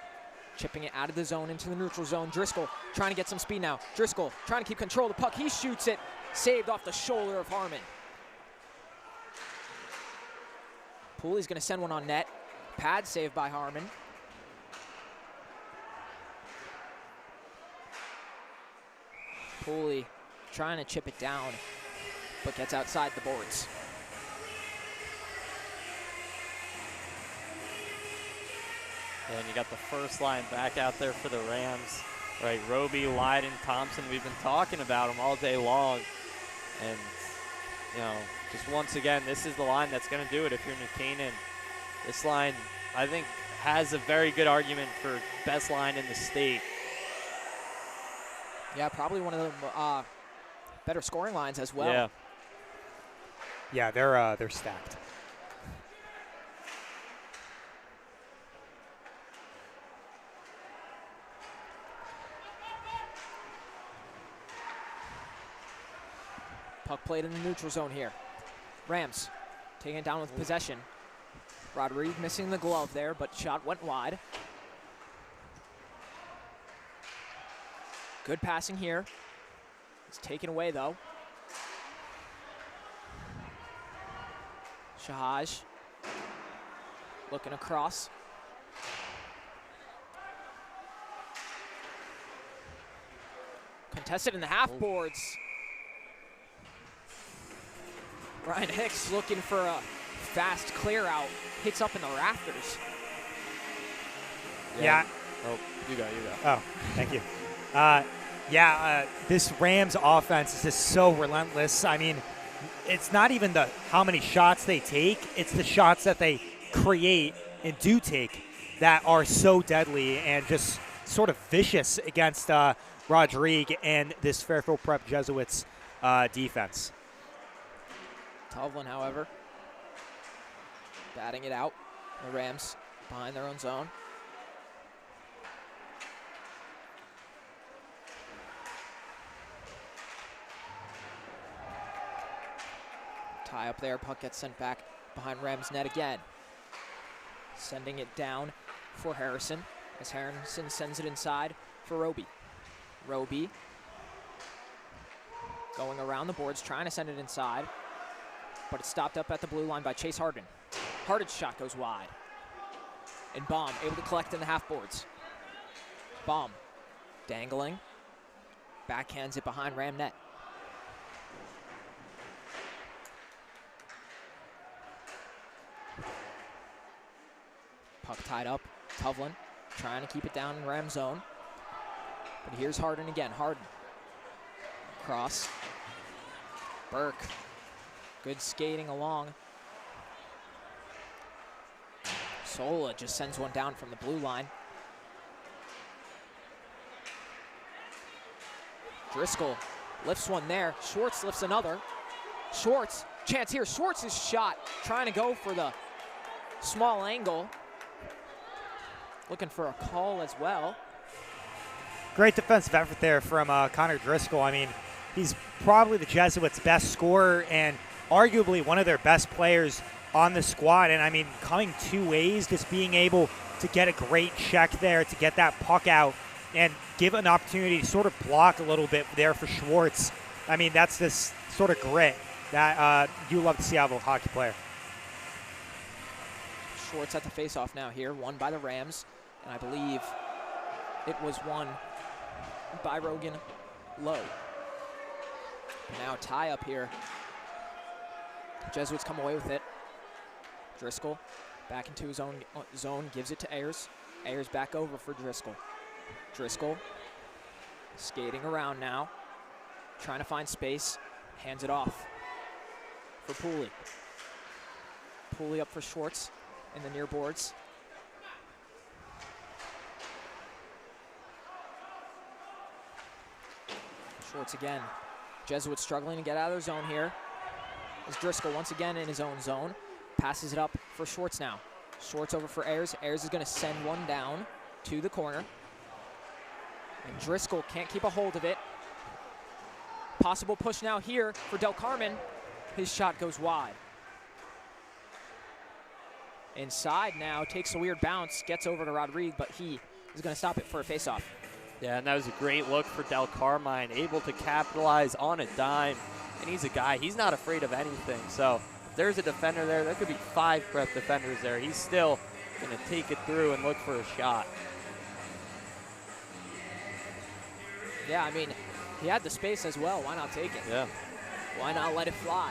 chipping it out of the zone into the neutral zone. Driscoll trying to get some speed now. Driscoll trying to keep control of the puck. He shoots it, saved off the shoulder of Harmon. Pooley's going to send one on net. Pad saved by Harmon. Pooley trying to chip it down, but gets outside the boards. And you got the first line back out there for the Rams. Right, Roby, Lyden, Thompson, we've been talking about them all day long. And, just once again, this is the line that's going to do it if you're New Canaan. This line, I think, has a very good argument for best line in the state. Yeah, probably one of the better scoring lines as well. Yeah. Yeah, they're stacked. Puck played in the neutral zone here. Rams taking it down with possession. Rodrigue missing the glove there, but shot went wide. Good passing here. It's taken away though. Shahaj looking across. Contested in the half boards. Ryan Hicks looking for a fast clear out. Hits up in the rafters. Yeah. Oh, you go. Oh, thank you. This Rams offense is just so relentless. I mean, it's not even how many shots they take. It's the shots that they create and do take. that are so deadly and just sort of vicious against Rodrigue and this Fairfield Prep Jesuits defense. Tovlin, however, batting it out. The Rams behind their own zone. Tie up there, puck gets sent back behind Rams net again. Sending it down for Harrison, as Harrison sends it inside for Roby. Roby going around the boards, trying to send it inside, but it's stopped up at the blue line by Chase Harden. Harden's shot goes wide. And Baum able to collect in the half boards. Baum dangling, backhands it behind Ram net. Puck tied up. Tovlin trying to keep it down in Ram zone. But here's Harden again. Harden. Cross. Burke. Good skating along. Sola just sends one down from the blue line. Driscoll lifts one there. Schwartz lifts another. Schwartz, chance here. Schwartz's shot, trying to go for the small angle. Looking for a call as well. Great defensive effort there from Connor Driscoll. I mean, he's probably the Jesuits' best scorer and arguably one of their best players on the squad. And I mean, coming two ways, just being able to get a great check there to get that puck out and give an opportunity to sort of block a little bit there for Schwartz. I mean, that's this sort of grit that you love to see out of a hockey player. Schwartz at the faceoff now here, won by the Rams, and I believe it was won by Rogan Lowe. Now tie up here. Jesuits come away with it. Driscoll back into his own zone, gives it to Ayers. Ayers back over for Driscoll. Driscoll skating around now, trying to find space, hands it off for Pooley. Pooley up for Schwartz in the near boards. Schwartz again. Jesuits struggling to get out of their zone here. As Driscoll once again in his own zone. Passes it up for Schwartz now. Schwartz over for Ayers. Ayers is going to send one down to the corner. And Driscoll can't keep a hold of it. Possible push now here for Del Carmen. His shot goes wide. Inside now, takes a weird bounce, gets over to Rodrigue, but he is going to stop it for a faceoff. Yeah, and that was a great look for Del Carmine, able to capitalize on a dime. And he's a guy, he's not afraid of anything. So if there's a defender there could be 5 prep defenders there. He's still going to take it through and look for a shot. Yeah, I mean, he had the space as well. Why not take it? Yeah. Why not let it fly?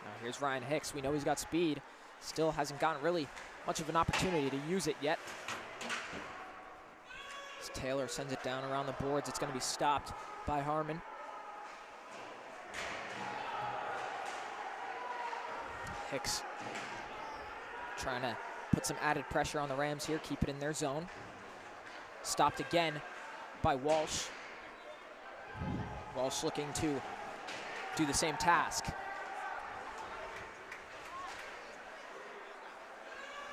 Now here's Ryan Hicks. We know he's got speed. Still hasn't gotten really much of an opportunity to use it yet. As Taylor sends it down around the boards, it's going to be stopped by Harmon. Hicks trying to put some added pressure on the Rams here, keep it in their zone. Stopped again by Walsh. Walsh looking to do the same task.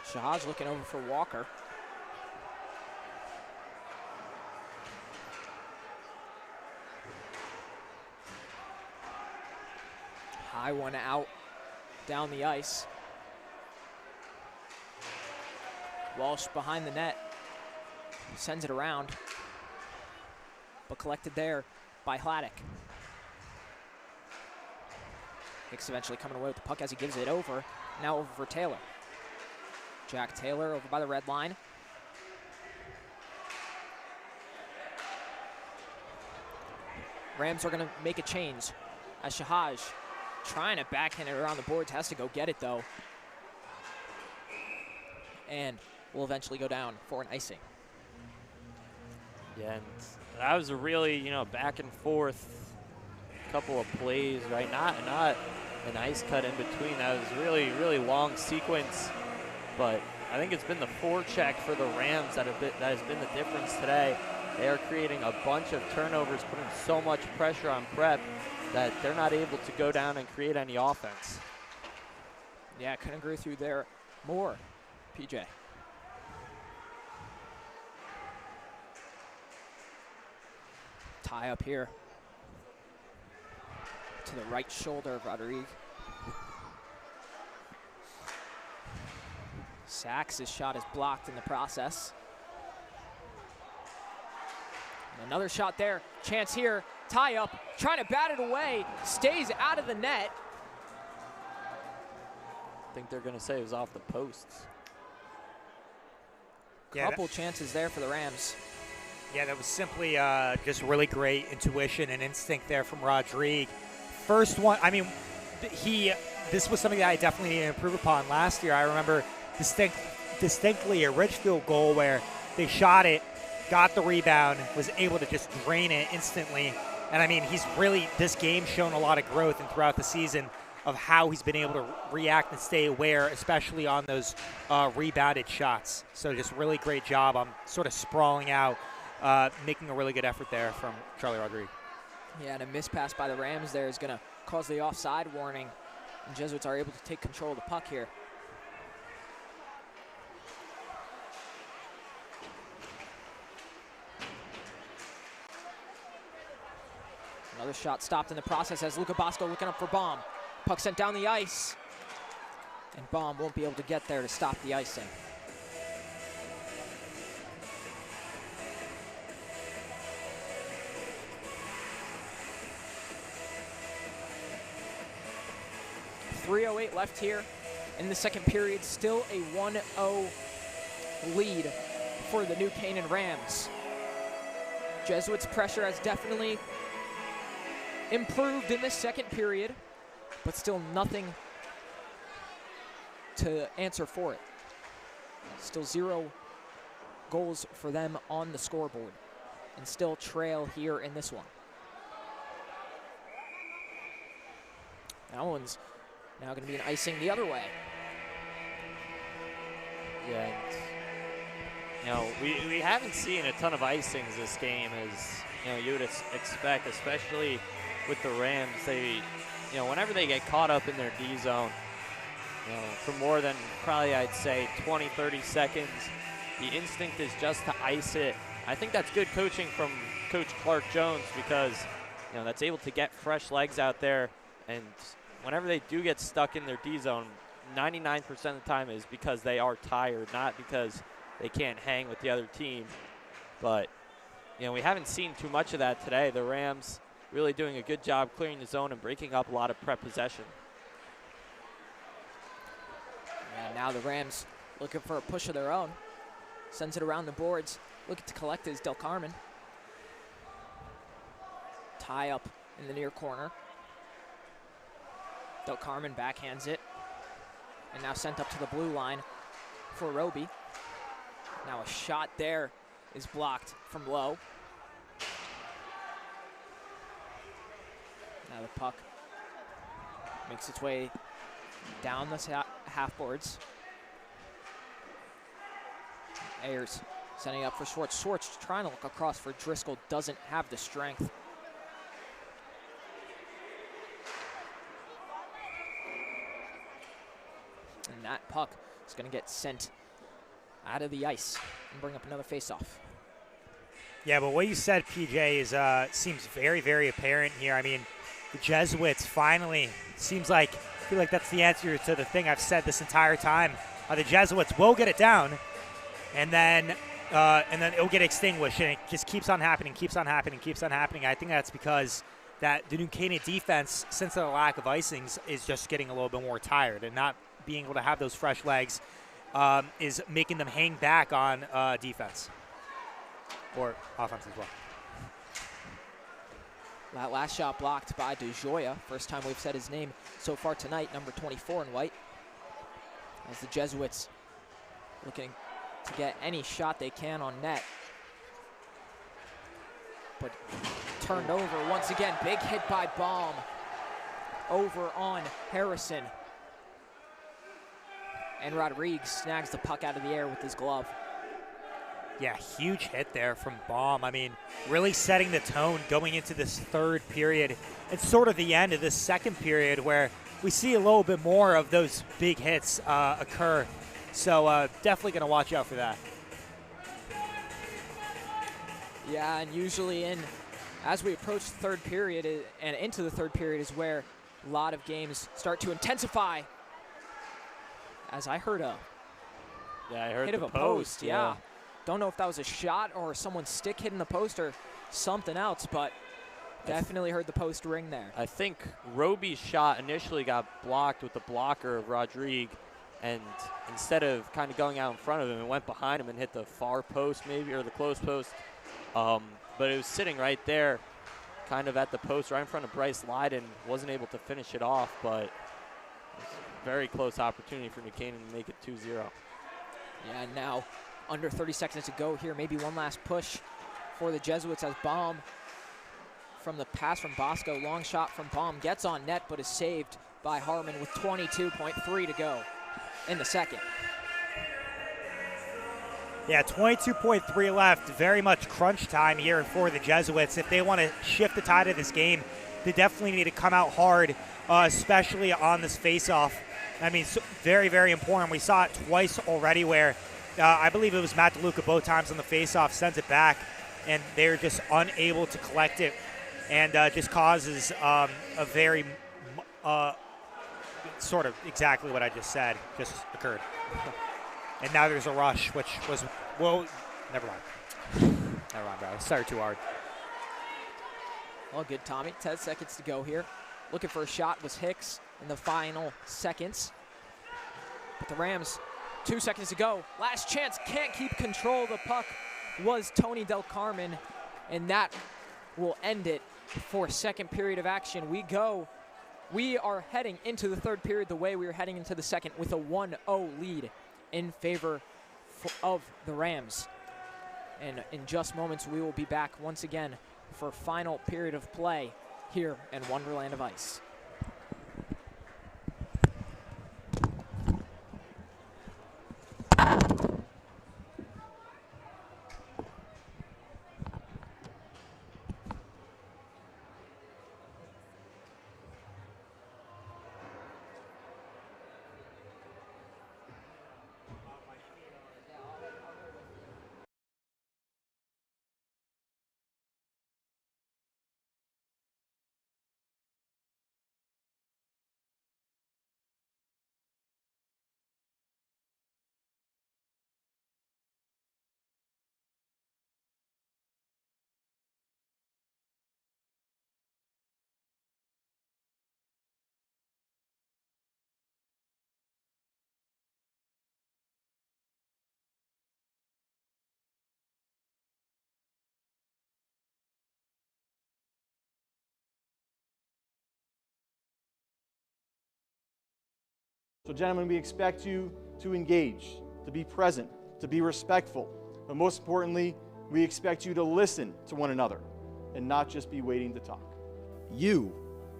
Shahaj looking over for Walker. High one out down the ice. Walsh behind the net, sends it around, but collected there by Hladek. Hicks eventually coming away with the puck as he gives it over. Now over for Taylor. Jack Taylor over by the red line. Rams are going to make a change as Shahaj trying to backhand it around the boards, has to go get it though. And will eventually go down for an icing. Yeah, and that was a really, back and forth couple of plays, right? Not an ice cut in between. That was really, really long sequence. But I think it's been the forecheck for the Rams that has been the difference today. They are creating a bunch of turnovers, putting so much pressure on Prep that they're not able to go down and create any offense. Yeah, couldn't agree with you there more, PJ. Tie up here to the right shoulder of Rodriguez. Sachs' shot is blocked in the process. And another shot there, chance here, tie up, trying to bat it away, stays out of the net. I think they're gonna say it was off the posts. Yeah, Couple chances there for the Rams. Yeah, that was simply just really great intuition and instinct there from Rodrigue. First one, I mean, this was something that I definitely needed to improve upon last year. I remember distinctly a Richfield goal where they shot it, got the rebound, was able to just drain it instantly. And I mean, he's really, this game, shown a lot of growth and throughout the season of how he's been able to react and stay aware, especially on those rebounded shots. So just really great job on sort of sprawling out, making a really good effort there from Charlie Rodriguez. Yeah, and a miss pass by the Rams there is going to cause the offside warning. And Jesuits are able to take control of the puck here. Another shot stopped in the process as Luca Bosco looking up for Baum. Puck sent down the ice. And Baum won't be able to get there to stop the icing. .308 left here in the second period. Still a 1-0 lead for the New Canaan Rams. Jesuits' pressure has definitely improved in this second period, but still nothing to answer for it. Still 0 goals for them on the scoreboard, and still trail here in this one. That one's now going to be an icing the other way. Yeah, and, you know, we haven't seen a ton of icings this game, as you know you would expect, especially with the Rams. They, you know, whenever they get caught up in their D zone, you know, for more than probably I'd say 20, 30 seconds, the instinct is just to ice it. I think that's good coaching from Coach Clark Jones, because you know that's able to get fresh legs out there, and whenever they do get stuck in their D zone, 99% of the time is because they are tired, not because they can't hang with the other team. But you know, we haven't seen too much of that today. The Rams really doing a good job clearing the zone and breaking up a lot of Prep possession. And now the Rams looking for a push of their own. Sends it around the boards. Looking to collect is Del Carmen. Tie up in the near corner. Del Carmen backhands it. And now sent up to the blue line for Roby. Now a shot there is blocked from low. Now the puck makes its way down the half boards. Ayers sending up for Schwartz. Schwartz trying to look across for Driscoll, doesn't have the strength. And that puck is going to get sent out of the ice and bring up another faceoff. Yeah, but what you said, PJ, is seems very, very apparent here. I mean, the Jesuits finally, seems like, I feel like that's the answer to the thing I've said this entire time. The Jesuits will get it down, and then it'll get extinguished, and it just keeps on happening, keeps on happening, keeps on happening. I think that's because that the New Canaan defense, since the lack of icings, is just getting a little bit more tired, and not being able to have those fresh legs is making them hang back on defense or offense as well. That last shot blocked by DeJoya. First time we've said his name so far tonight, number 24 in white. As the Jesuits looking to get any shot they can on net. But turned over once again. Big hit by Baum over on Harrison. And Rodriguez snags the puck out of the air with his glove. Yeah, huge hit there from Baum. I mean, really setting the tone going into this third period. It's sort of the end of this second period where we see a little bit more of those big hits occur. So definitely going to watch out for that. Yeah, and usually as we approach the third period and into the third period is where a lot of games start to intensify. As I heard a hit of a post. Yeah. Don't know if that was a shot or someone's stick hitting the post or something else, but definitely heard the post ring there. I think Roby's shot initially got blocked with the blocker of Rodriguez, and instead of kind of going out in front of him, it went behind him and hit the far post maybe, or the close post. But it was sitting right there, kind of at the post right in front of Bryce Lydon. Wasn't able to finish it off, but it was a very close opportunity for New Canaan to make it 2-0. Yeah, now under 30 seconds to go here. Maybe one last push for the Jesuits as Baum from the pass from Bosco. Long shot from Baum gets on net, but is saved by Harmon with 22.3 to go in the second. Yeah, 22.3 left. Very much crunch time here for the Jesuits. If they want to shift the tide of this game, they definitely need to come out hard, especially on this face-off. I mean, very, very important. We saw it twice already where I believe it was Matt DeLuca both times on the face-off, sends it back, and they're just unable to collect it, and just causes a very sort of exactly what I just said just occurred. And now there's a rush, which was, well, never mind. Never mind, bro. I started too hard. Well, good, Tommy. 10 seconds to go here. Looking for a shot was Hicks in the final seconds. But the Rams, 2 seconds to go. Last chance, can't keep control. The puck was Tony Del Carmen, and that will end it for second period of action. We are heading into the third period the way we were heading into the second with a 1-0 lead in favor of the Rams. And in just moments, we will be back once again for final period of play here in Wonderland of Ice. So gentlemen, we expect you to engage, to be present, to be respectful, but most importantly, we expect you to listen to one another and not just be waiting to talk. You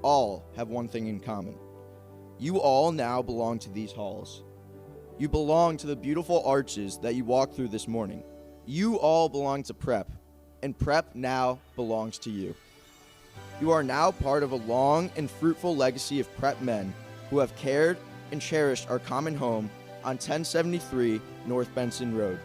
all have one thing in common. You all now belong to these halls. You belong to the beautiful arches that you walked through this morning. You all belong to Prep, and Prep now belongs to you. You are now part of a long and fruitful legacy of Prep men who have cared and cherished our common home on 1073 North Benson Road.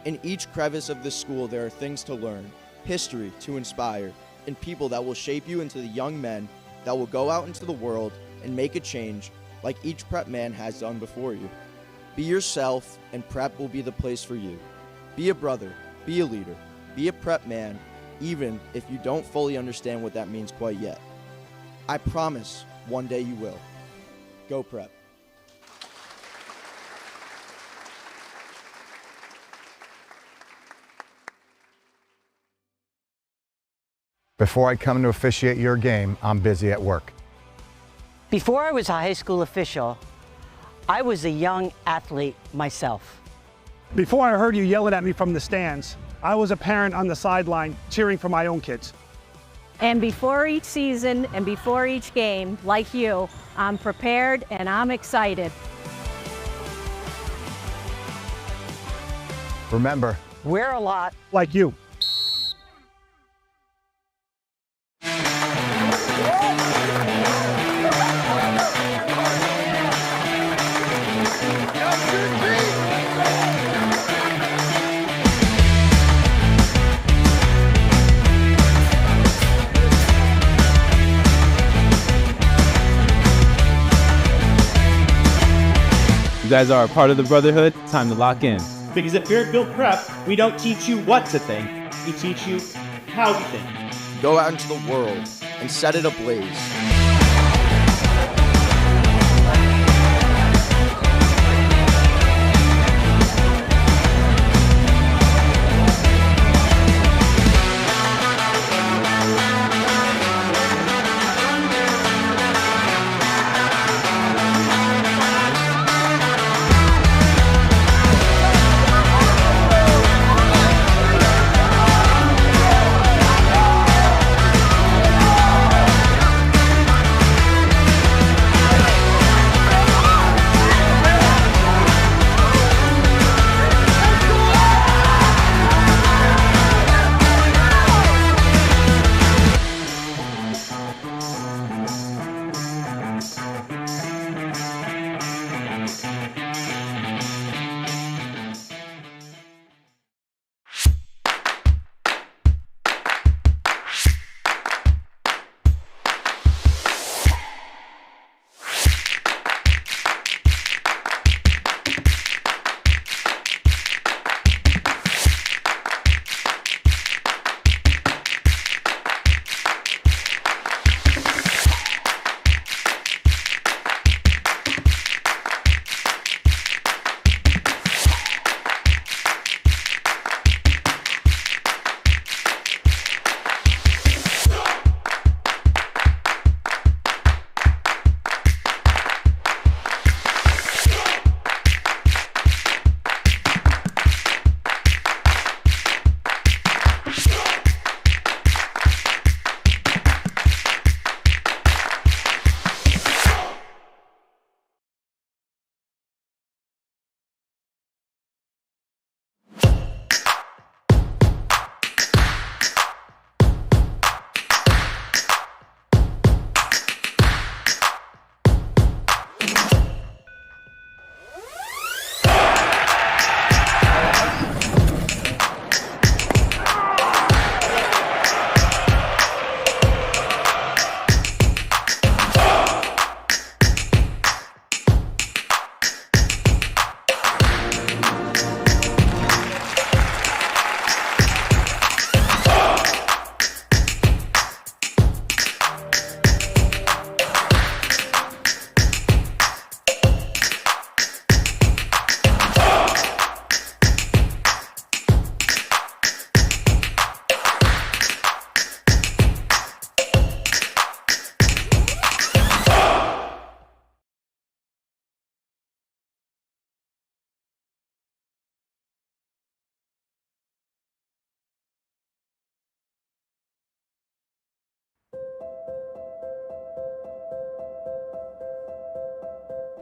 In each crevice of this school, there are things to learn, history to inspire, and people that will shape you into the young men that will go out into the world and make a change like each Prep man has done before you. Be yourself, and Prep will be the place for you. Be a brother, be a leader, be a Prep man, even if you don't fully understand what that means quite yet. I promise one day you will. Go Prep. Before I come to officiate your game, I'm busy at work. Before I was a high school official, I was a young athlete myself. Before I heard you yelling at me from the stands, I was a parent on the sideline cheering for my own kids. And before each season and before each game, like you, I'm prepared and I'm excited. Remember, We're a lot like you. You guys are a part of the brotherhood. Time to lock in. Because at Fairfield Prep, we don't teach you what to think, we teach you how to think. Go out into the world and set it ablaze.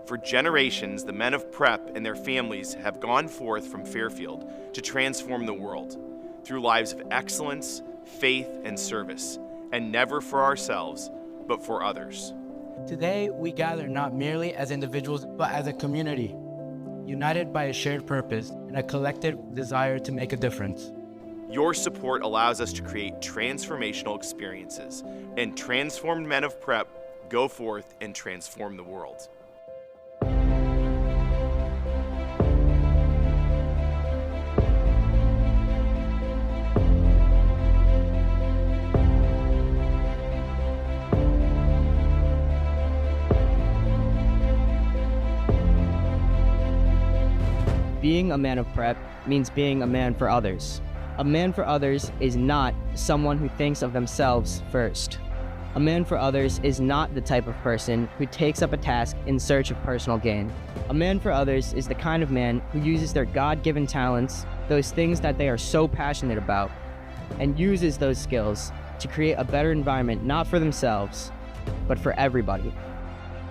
For generations, the men of Prep and their families have gone forth from Fairfield to transform the world through lives of excellence, faith, and service, and never for ourselves, but for others. Today, we gather not merely as individuals, but as a community, united by a shared purpose and a collective desire to make a difference. Your support allows us to create transformational experiences, and transformed men of Prep go forth and transform the world. Being a man of Prep means being a man for others. A man for others is not someone who thinks of themselves first. A man for others is not the type of person who takes up a task in search of personal gain. A man for others is the kind of man who uses their God-given talents, those things that they are so passionate about, and uses those skills to create a better environment, not for themselves, but for everybody.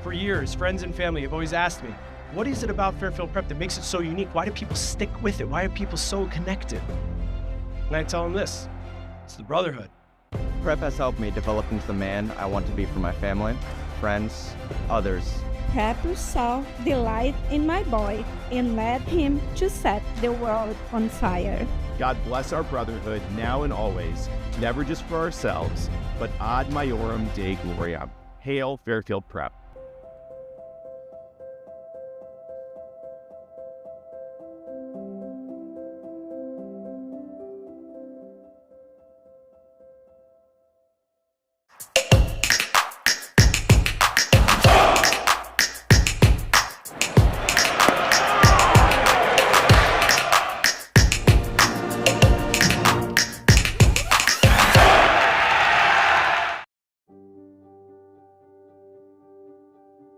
For years, friends and family have always asked me, what is it about Fairfield Prep that makes it so unique? Why do people stick with it? Why are people so connected? And I tell them this, it's the brotherhood. Prep has helped me develop into the man I want to be for my family, friends, others. Prep saw the light in my boy and led him to set the world on fire. God bless our brotherhood now and always, never just for ourselves, but ad majorem Dei gloriam. Hail Fairfield Prep.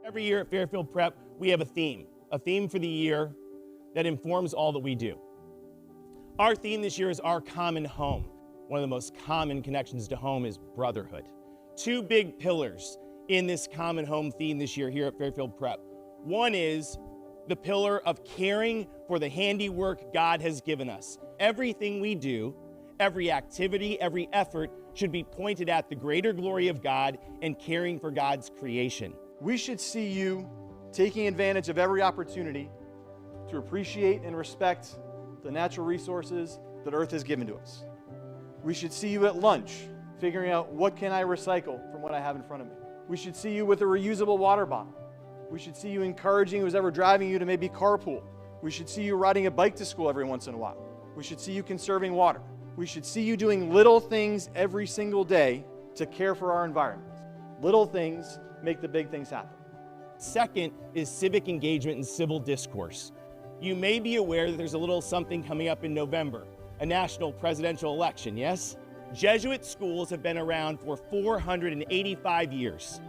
Every year at Fairfield Prep, we have a theme for the year that informs all that we do. Our theme this year is our common home. One of the most common connections to home is brotherhood. Two big pillars in this common home theme this year here at Fairfield Prep. One is the pillar of caring for the handiwork God has given us. Everything we do, every activity, every effort should be pointed at the greater glory of God and caring for God's creation. We should see you taking advantage of every opportunity to appreciate and respect the natural resources that Earth has given to us. We should see you at lunch figuring out what can I recycle from what I have in front of me. We should see you with a reusable water bottle. We should see you encouraging who's ever driving you to maybe carpool. We should see you riding a bike to school every once in a while. We should see you conserving water. We should see you doing little things every single day to care for our environment. Little things make the big things happen. Second is civic engagement and civil discourse. You may be aware that there's a little something coming up in November, a national presidential election, yes? Jesuit schools have been around for 485 years.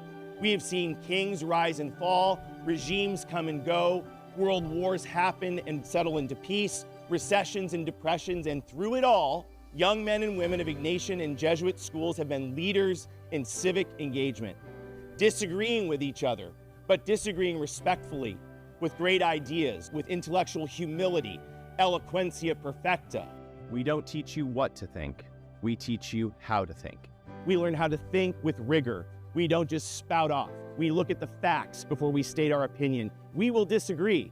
We have seen kings rise and fall, regimes come and go, world wars happen and settle into peace, recessions and depressions, and through it all, young men and women of Ignatian and Jesuit schools have been leaders in civic engagement, disagreeing with each other, but disagreeing respectfully, with great ideas, with intellectual humility, eloquentia perfecta. We don't teach you what to think. We teach you how to think. We learn how to think with rigor. We don't just spout off. We look at the facts before we state our opinion. We will disagree,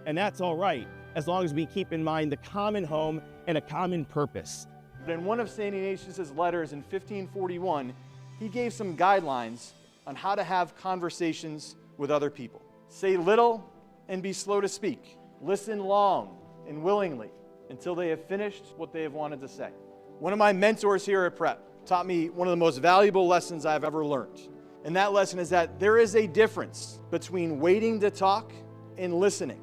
and that's all right, as long as we keep in mind the common home and a common purpose. In one of St. Ignatius' letters in 1541, he gave some guidelines on how to have conversations with other people. Say little and be slow to speak. Listen long and willingly until they have finished what they have wanted to say. One of my mentors here at Prep taught me one of the most valuable lessons I've ever learned. And that lesson is that there is a difference between waiting to talk and listening.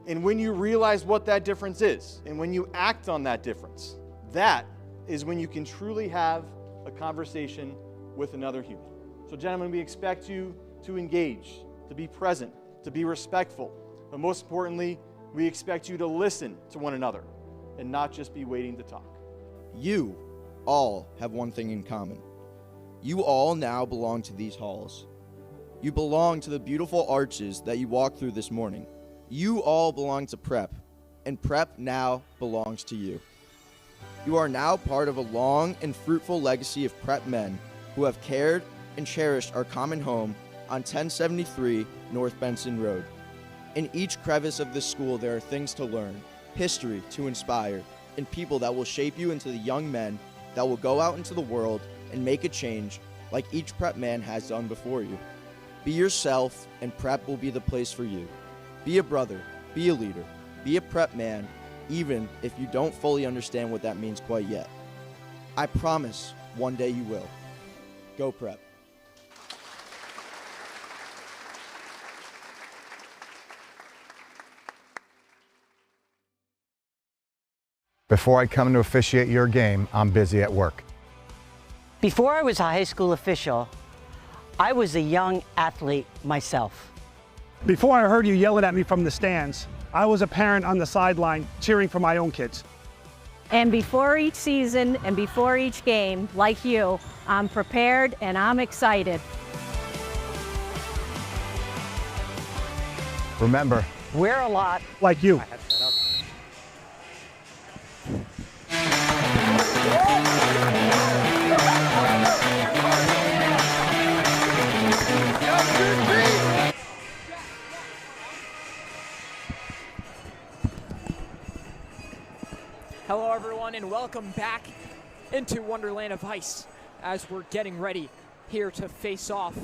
And when you realize what that difference is, and when you act on that difference, that is when you can truly have a conversation with another human. So gentlemen, we expect you to engage, to be present, to be respectful, but most importantly, we expect you to listen to one another and not just be waiting to talk. You all have one thing in common. You all now belong to these halls. You belong to the beautiful arches that you walked through this morning. You all belong to Prep, and Prep now belongs to you. You are now part of a long and fruitful legacy of Prep men who have cared and cherished our common home on 1073 North Benson Road. In each crevice of this school, there are things to learn, history to inspire, and people that will shape you into the young men that will go out into the world and make a change like each Prep man has done before you. Be yourself, and Prep will be the place for you. Be a brother, be a leader, be a Prep man, even if you don't fully understand what that means quite yet. I promise one day you will. Go Prep. Before I come to officiate your game, I'm busy at work. Before I was a high school official, I was a young athlete myself. Before I heard you yelling at me from the stands, I was a parent on the sideline cheering for my own kids. And before each season and before each game, like you, I'm prepared and I'm excited. Remember, We're a lot like you. Hello, everyone, and welcome back into Wonderland of Ice as we're getting ready here to face off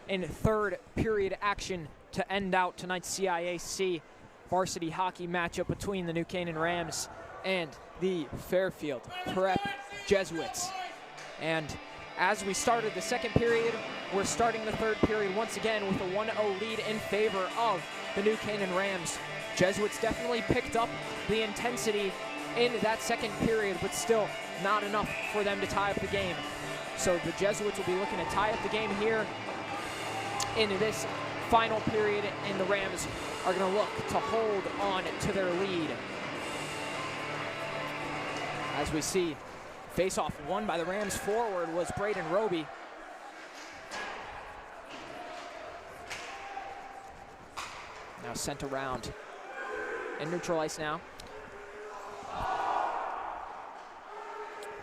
in third period action to end out tonight's CIAC varsity hockey matchup between the New Canaan Rams and the Fairfield Prep Jesuits. And as we started the second period, we're starting the third period once again with a 1-0 lead in favor of the New Canaan Rams. Jesuits definitely picked up the intensity in that second period, but still not enough for them to tie up the game. So the Jesuits will be looking to tie up the game here in this final period, and the Rams are going to look to hold on to their lead. As we see, face-off won by the Rams forward was Braden Roby. Now sent around in neutral ice now.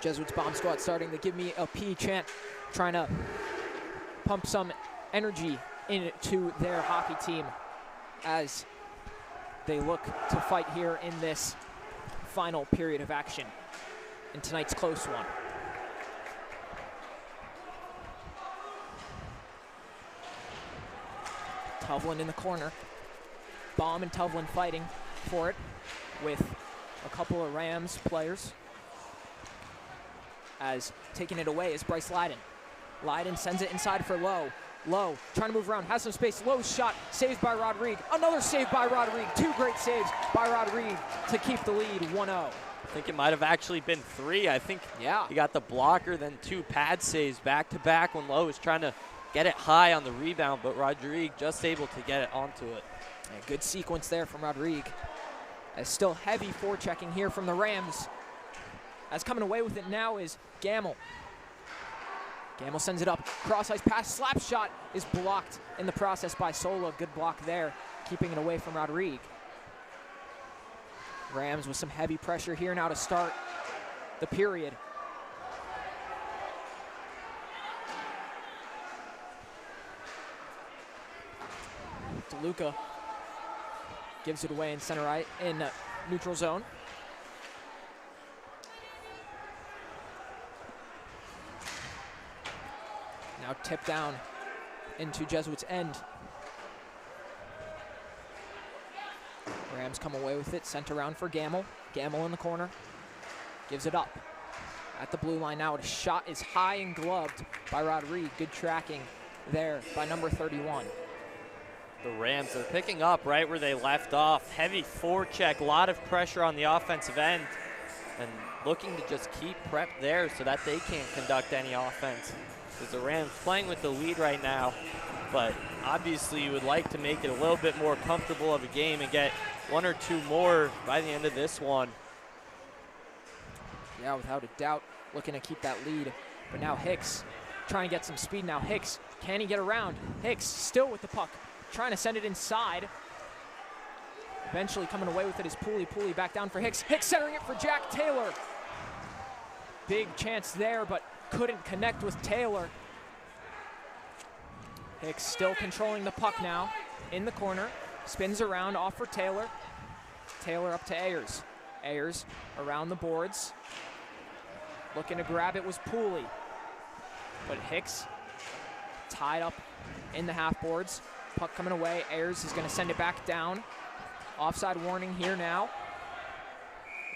Jesuits bomb squad starting to give me a P chant, trying to pump some energy into their hockey team as they look to fight here in this final period of action in tonight's close one. Tuvlin in the corner. Baum and Tuvlin fighting for it with a couple of Rams players. As taking it away is Bryce Lyden. Lyden sends it inside for Lowe. Lowe trying to move around, has some space. Lowe's shot, saved by Rodrigue. Another save by Rodrigue. Two great saves by Rodrigue to keep the lead 1-0. I think it might have actually been 3. I think he got the blocker, then 2 pad saves back to back when Lowe was trying to get it high on the rebound, but Rodrigue just able to get it onto it. A good sequence there from Rodrigue. As still heavy forechecking here from the Rams. As coming away with it now is Gamble. Gamble sends it up, cross ice pass, slap shot is blocked in the process by Sola. Good block there, keeping it away from Rodrigue. Rams with some heavy pressure here now to start the period. DeLuca gives it away in center right in neutral zone. Now tipped down into Jesuits' end. Rams come away with it, sent around for Gamble. Gamble in the corner, gives it up. At the blue line now, a shot is high and gloved by Rodrigue. Good tracking there by number 31. The Rams are picking up right where they left off. Heavy forecheck, a lot of pressure on the offensive end, and looking to just keep Prep there so that they can't conduct any offense. Because the Rams playing with the lead right now, but obviously you would like to make it a little bit more comfortable of a game and get 1 or 2 more by the end of this one. Yeah, without a doubt, looking to keep that lead. But now Hicks trying to get some speed now. Hicks, can he get around? Hicks still with the puck, trying to send it inside. Eventually coming away with it is Pooley. Pooley back down for Hicks. Hicks centering it for Jack Taylor. Big chance there, but couldn't connect with Taylor. Hicks still controlling the puck now in the corner. Spins around, off for Taylor. Taylor up to Ayers. Ayers around the boards. Looking to grab it was Pooley. But Hicks tied up in the half boards. Puck coming away. Ayers is going to send it back down. Offside warning here now.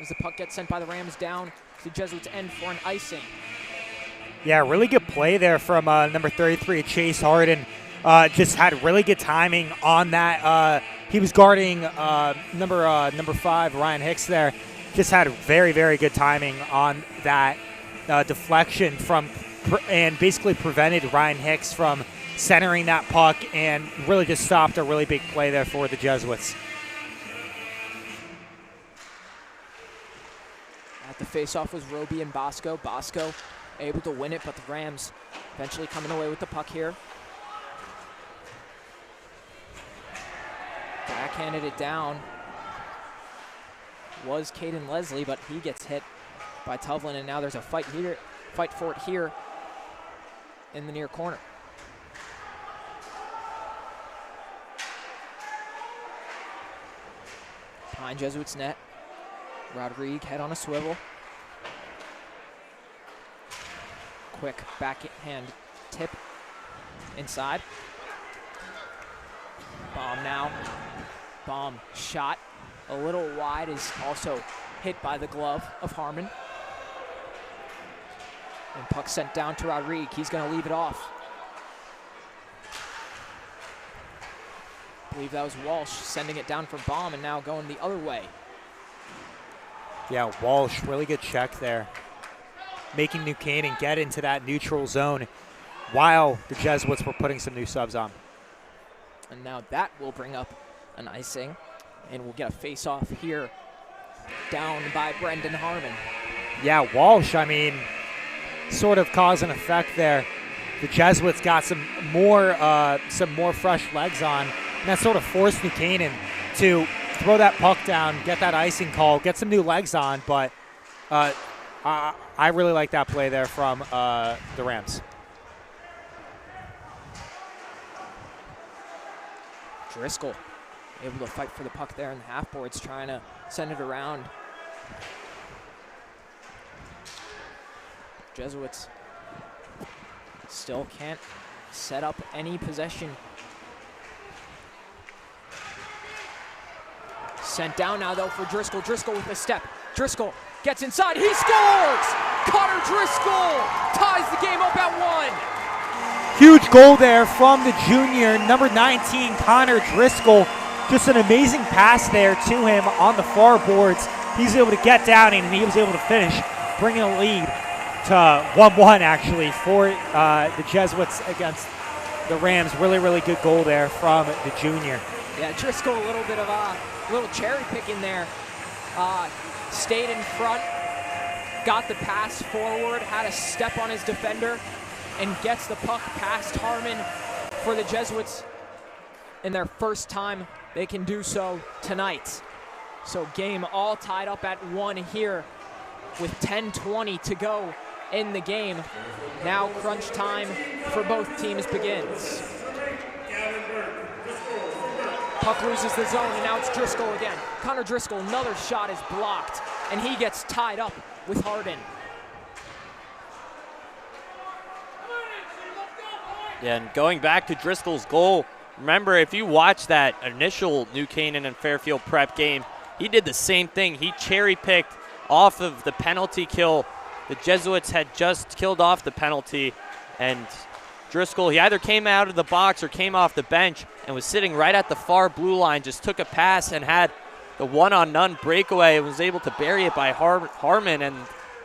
As the puck gets sent by the Rams down to the Jesuits' end for an icing. Yeah, really good play there from number 33, Chase Harden. Just had really good timing on that. He was guarding number 5, Ryan Hicks there. Just had very, very good timing on that deflection and basically prevented Ryan Hicks from centering that puck and really just stopped a really big play there for the Jesuits. At the faceoff was Roby and Bosco. Bosco able to win it, but the Rams eventually coming away with the puck here. Backhanded it down. Was Caden Leslie, but he gets hit by Tuvlin, and now there's a fight for it here in the near corner. Behind Jesuits net. Rodrigue head on a swivel. Quick backhand tip inside. Bomb now. Bomb shot a little wide, is also hit by the glove of Harmon. And puck sent down to Rodrigue. He's going to leave it off. I believe that was Walsh sending it down for Bomb, and now going the other way. Yeah, Walsh, really good check there. Making New Canaan get into that neutral zone while the Jesuits were putting some new subs on. And now that will bring up an icing, and we'll get a face-off here down by Brendan Harmon. Yeah, Walsh, I mean, sort of cause and effect there. The Jesuits got some more fresh legs on, and that sort of forced New Canaan to throw that puck down, get that icing call, get some new legs on, but I really like that play there from the Rams. Driscoll able to fight for the puck there in the half boards, trying to send it around. Jesuits still can't set up any possession. Sent down now, though, for Driscoll. Driscoll with a step. Driscoll gets inside. He scores! Connor Driscoll ties the game up at 1. Huge goal there from the junior, number 19, Connor Driscoll. Just an amazing pass there to him on the far boards. He's able to get down, and he was able to finish, bringing a lead to 1-1, actually, for the Jesuits against the Rams. Really, really good goal there from the junior. Yeah, Driscoll, a little bit of little cherry picking there. Stayed in front, got the pass forward, had a step on his defender, and gets the puck past Harmon for the Jesuits in their first time they can do so tonight. So game all tied up at 1 here with 10:20 to go in the game. Now crunch time for both teams begins. Puck loses the zone, and now it's Driscoll again. Connor Driscoll, another shot is blocked, and he gets tied up with Hardin. Yeah, and going back to Driscoll's goal, remember, if you watch that initial New Canaan and Fairfield Prep game, he did the same thing. He cherry-picked off of the penalty kill. The Jesuits had just killed off the penalty, and Driscoll, he either came out of the box or came off the bench and was sitting right at the far blue line, just took a pass and had the one-on-none breakaway and was able to bury it by Harmon, and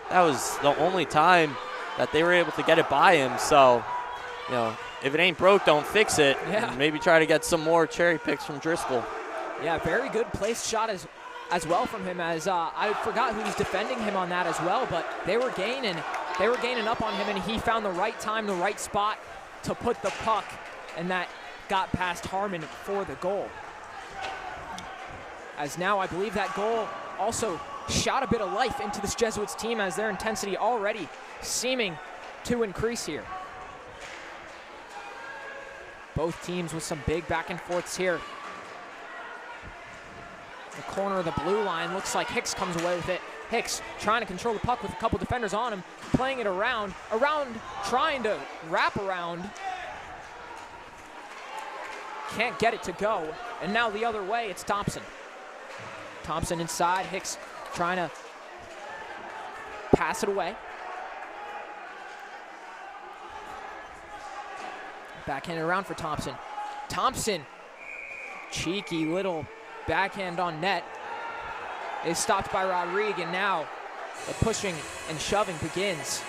that was the only time that they were able to get it by him. So, you know, if it ain't broke, don't fix it. Yeah. And maybe try to get some more cherry picks from Driscoll. Yeah, very good placed shot as well from him, as I forgot who was defending him on that as well, but they were gaining up on him, and he found the right time, the right spot to put the puck, and that got past Harmon for the goal. As now I believe that goal also shot a bit of life into this Jesuits team, as their intensity already seeming to increase here. Both teams with some big back and forths here. The corner of the blue line, looks like Hicks comes away with it. Hicks trying to control the puck with a couple defenders on him, playing it around, trying to wrap around. Can't get it to go, and now the other way, it's Thompson. Thompson inside, Hicks trying to pass it away. Backhanded around for Thompson. Thompson, cheeky little backhand on net, is stopped by Rodrigue, and now the pushing and shoving begins.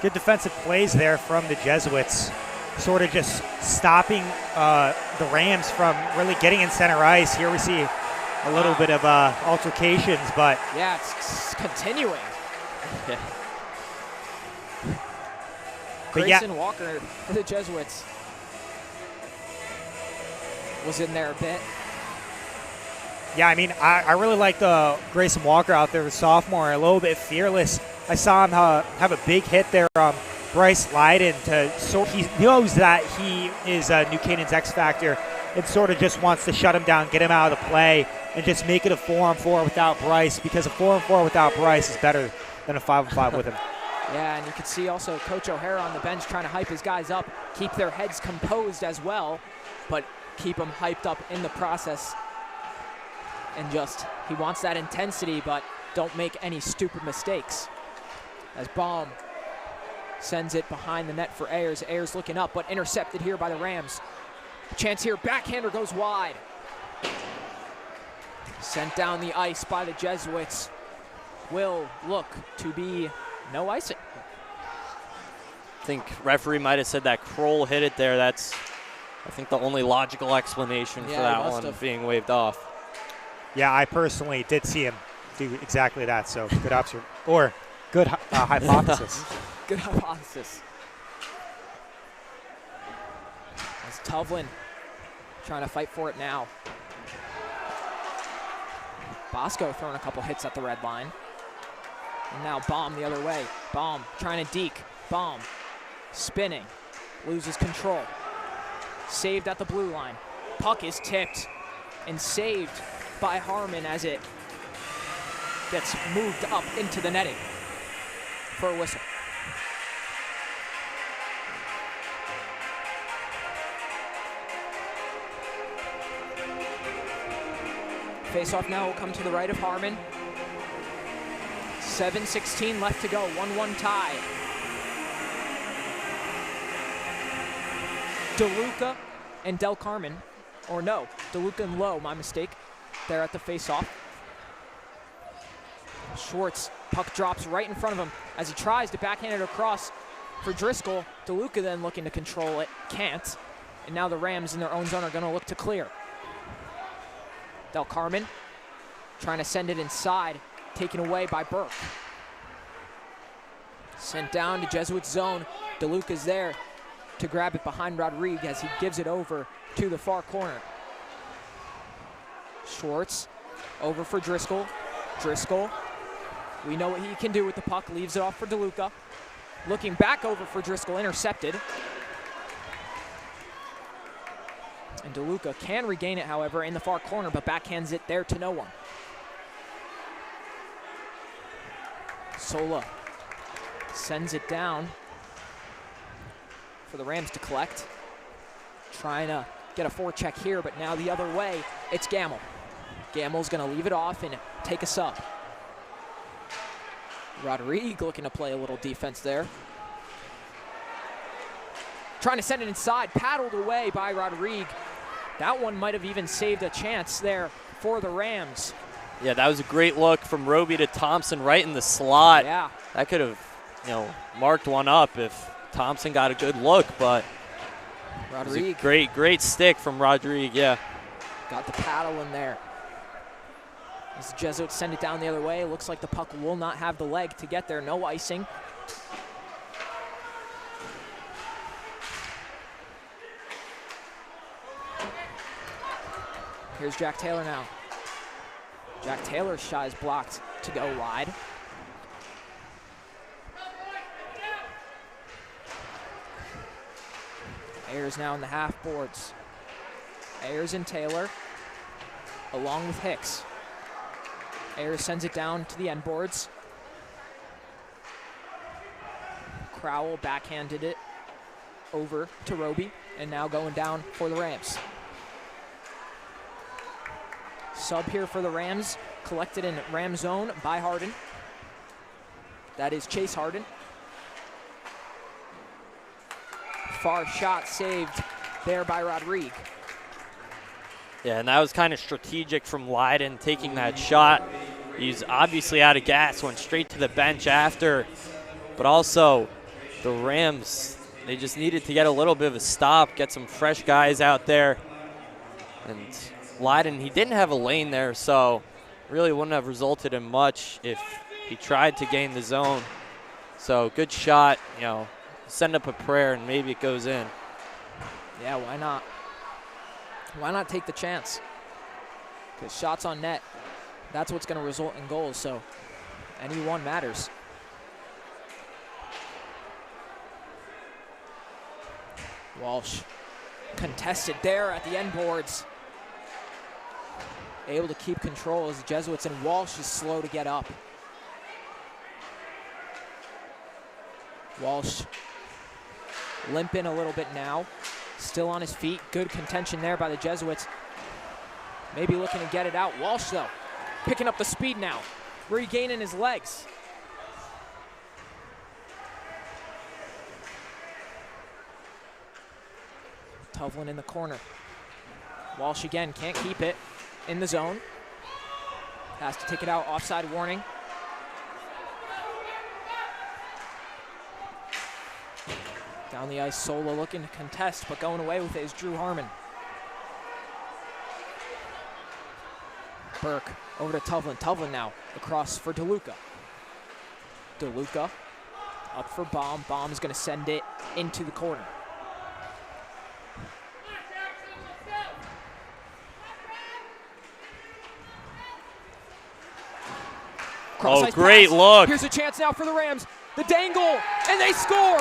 Good defensive plays there from the Jesuits. sort of just stopping the Rams from really getting in center ice. Here we see a little bit of altercations, but yeah, it's continuing. Yeah. Grayson Walker for the Jesuits was in there a bit. Yeah, I mean, I really like the Grayson Walker out there, the sophomore, a little bit fearless. I saw him have a big hit there, Bryce Leiden. He knows that he is New Canaan's X factor and sort of just wants to shut him down, get him out of the play, and just make it a 4-on-4 without Bryce, because a 4-on-4 without Bryce is better than a 5-on-5 with him. Yeah, and you can see also Coach O'Hara on the bench trying to hype his guys up, keep their heads composed as well, but keep them hyped up in the process. And just, he wants that intensity, but don't make any stupid mistakes. As Baum sends it behind the net for Ayers. Ayers looking up, but intercepted here by the Rams. Chance here, backhander goes wide. Sent down the ice by the Jesuits. Will look to be no icing. I think referee might have said that Kroll hit it there. That's, I think, the only logical explanation for that one being waved off. Yeah, I personally did see him do exactly that, so good observation. Or good hypothesis. Good hypothesis. As Tovlin trying to fight for it now. Bosco throwing a couple hits at the red line. And now Baum the other way. Baum trying to deke. Baum spinning. Loses control. Saved at the blue line. Puck is tipped and saved by Harmon as it gets moved up into the netting for a whistle. Face-off now will come to the right of Harmon. 7:16 left to go, 1-1 tie. DeLuca and Del Carmen, or no, DeLuca and Lowe, my mistake, there at the face-off. Schwartz, puck drops right in front of him as he tries to backhand it across for Driscoll. DeLuca then looking to control it, can't. And now the Rams in their own zone are gonna look to clear. Del Carmen trying to send it inside, taken away by Burke. Sent down to Jesuit zone. DeLuca's there to grab it behind Rodriguez as he gives it over to the far corner. Schwartz over for Driscoll. Driscoll, we know what he can do with the puck, leaves it off for DeLuca. Looking back over for Driscoll, intercepted. And DeLuca can regain it, however, in the far corner, but backhands it there to no one. Sola sends it down for the Rams to collect. Trying to get a forecheck here, but now the other way, it's Gamble. Gamble's gonna leave it off and take a sub. Rodriguez looking to play a little defense there. Trying to send it inside, paddled away by Rodriguez. That one might have even saved a chance there for the Rams. Yeah, that was a great look from Roby to Thompson right in the slot. Yeah. That could have, marked one up if Thompson got a good look, but Rodriguez. Great stick from Rodriguez, yeah. Got the paddle in there. As the Jesuits send it down the other way, looks like the puck will not have the leg to get there. No icing. Here's Jack Taylor now. Jack Taylor's shot is blocked to go wide. Ayers now in the half boards. Ayers and Taylor, along with Hicks. Ayers sends it down to the end boards. Crowell backhanded it over to Roby, and now going down for the Rams. Sub here for the Rams, collected in Ram zone by Harden. That is Chase Harden. Far shot saved there by Rodriguez. Yeah, and that was kind of strategic from Leiden taking that shot. He's obviously out of gas, went straight to the bench after. But also, the Rams, They just needed to get a little bit of a stop, get some fresh guys out there. And Leiden, he didn't have a lane there, so really wouldn't have resulted in much if he tried to gain the zone. So good shot, you know, send up a prayer and maybe it goes in. Yeah, why not? Why not take the chance? Because shots on net, that's what's going to result in goals, so any one matters. Walsh contested there at the end boards. Able to keep control as the Jesuits, and Walsh is slow to get up. Walsh limping a little bit now. Still on his feet. Good contention there by the Jesuits. Maybe looking to get it out. Walsh, though, picking up the speed now. Regaining his legs. Tovlin in the corner. Walsh again, can't keep it in the zone. Has to take it out, offside warning. Down the ice, Sola looking to contest, but going away with it is Drew Harmon. Burke over to Tovlin. Tovlin now across for DeLuca. DeLuca up for Baum. Baum's going to send it into the corner. Oh, great look. Here's a chance now for the Rams. The dangle, and they score.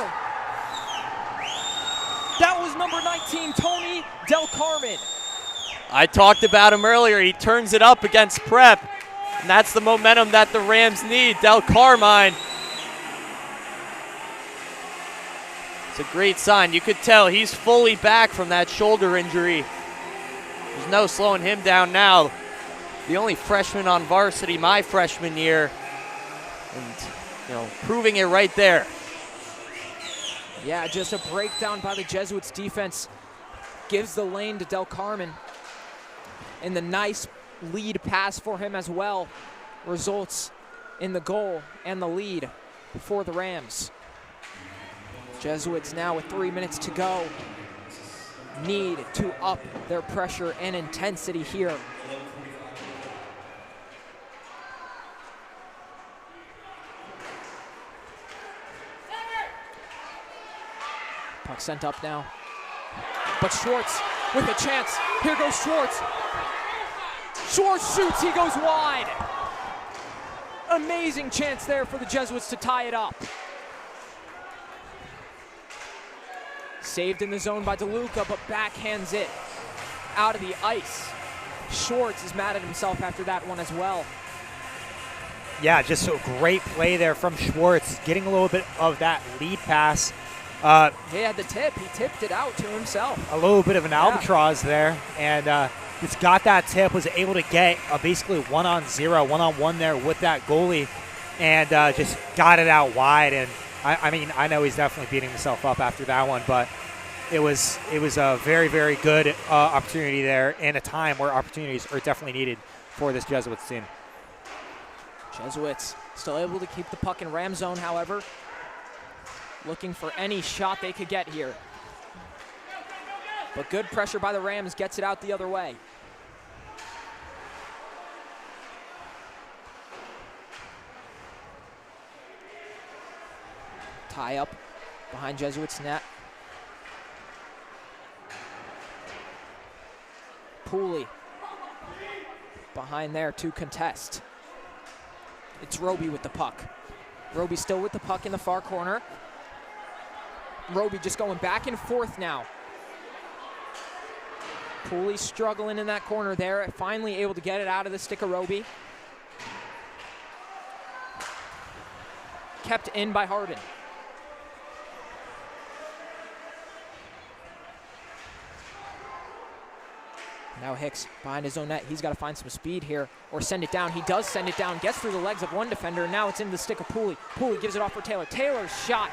That was number 19, Tony Del Carmen. I talked about him earlier. He turns it up against Prep, and that's the momentum that the Rams need. Del Carmine. It's a great sign. You could tell he's fully back from that shoulder injury. There's no slowing him down now. The only freshman on varsity my freshman year, and you know, proving it right there. Yeah, just a breakdown by the Jesuits defense. Gives the lane to Del Carmen. And the nice lead pass for him as well results in the goal and the lead for the Rams. Jesuits now with 3 minutes to go need to up their pressure and intensity here. Puck sent up now. But Schwartz with a chance. Here goes Schwartz. Schwartz shoots, he goes wide. Amazing chance there for the Jesuits to tie it up. Saved in the zone by DeLuca, but backhands it out of the ice. Schwartz is mad at himself after that one as well. Yeah, just a great play there from Schwartz, getting a little bit of that lead pass. He had the tip. He tipped it out to himself. A little bit of an albatross there, and just got that tip, was able to get basically 1-on-0, one-on-one there with that goalie, and just got it out wide. And I mean, I know he's definitely beating himself up after that one, but it was a very, very good opportunity there in a time where opportunities are definitely needed for this Jesuits team. Jesuits still able to keep the puck in Ram zone, however. Looking for any shot they could get here. But good pressure by the Rams gets it out the other way. Tie up behind Jesuits net. Pooley behind there to contest. It's Roby with the puck. Roby still with the puck in the far corner. Roby just going back and forth now. Pooley struggling in that corner there, finally able to get it out of the stick of Roby. Kept in by Hardin. Now Hicks behind his own net. He's got to find some speed here or send it down. He does send it down, gets through the legs of one defender, and now it's in the stick of Pooley. Pooley gives it off for Taylor. Taylor's shot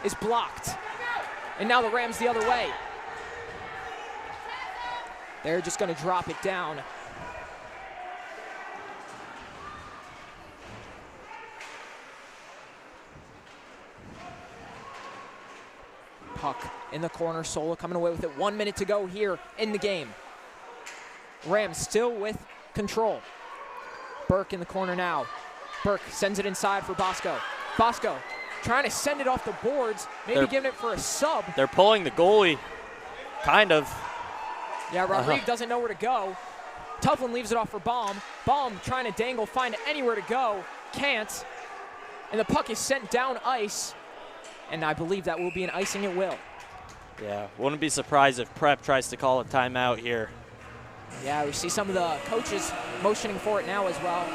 is blocked. And now the Rams the other way. They're just going to drop it down. Puck in the corner. Sola coming away with it. 1 minute to go here in the game. Rams still with control. Burke in the corner now. Burke sends it inside for Bosco. Bosco trying to send it off the boards, maybe giving it for a sub. They're pulling the goalie, kind of. Yeah, Rodrigue doesn't know where to go. Tuflin leaves it off for Baum. Baum trying to dangle, find anywhere to go. Can't. And the puck is sent down ice. And I believe that will be an icing at will. Yeah, wouldn't be surprised if Prep tries to call a timeout here. Yeah, we see some of the coaches motioning for it now as well.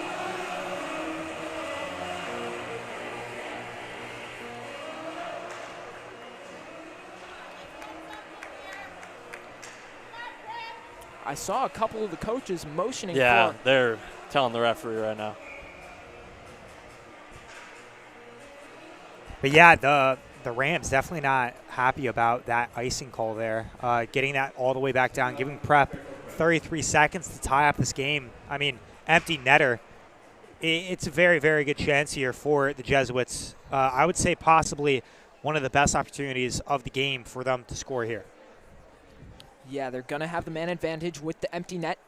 I saw a couple of the coaches motioning for. Yeah, they're telling the referee right now. But yeah, the Rams definitely not happy about that icing call there. Getting that all the way back down, giving Prep 33 seconds to tie up this game. I mean, empty netter. It's a very, very good chance here for the Jesuits. I would say possibly one of the best opportunities of the game for them to score here. Yeah, they're going to have the man advantage with the empty net.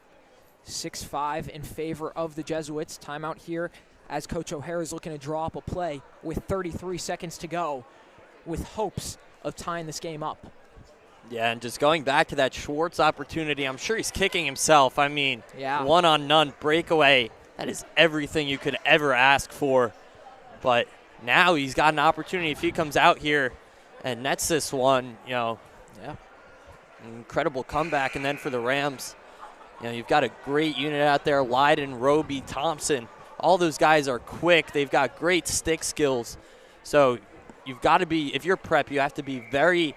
6-5 in favor of the Jesuits. Timeout here as Coach O'Hara is looking to draw up a play with 33 seconds to go with hopes of tying this game up. Yeah, and just going back to that Schwartz opportunity, I'm sure he's kicking himself. I mean, yeah. One-on-none breakaway, that is everything you could ever ask for. But now he's got an opportunity if he comes out here and nets this one, you know. Yeah. Incredible comeback. And then for the Rams, you know, you've got a great unit out there, Lyden, Roby, Thompson. All those guys are quick. They've got great stick skills. So you've got to be, if you're Prep, you have to be very,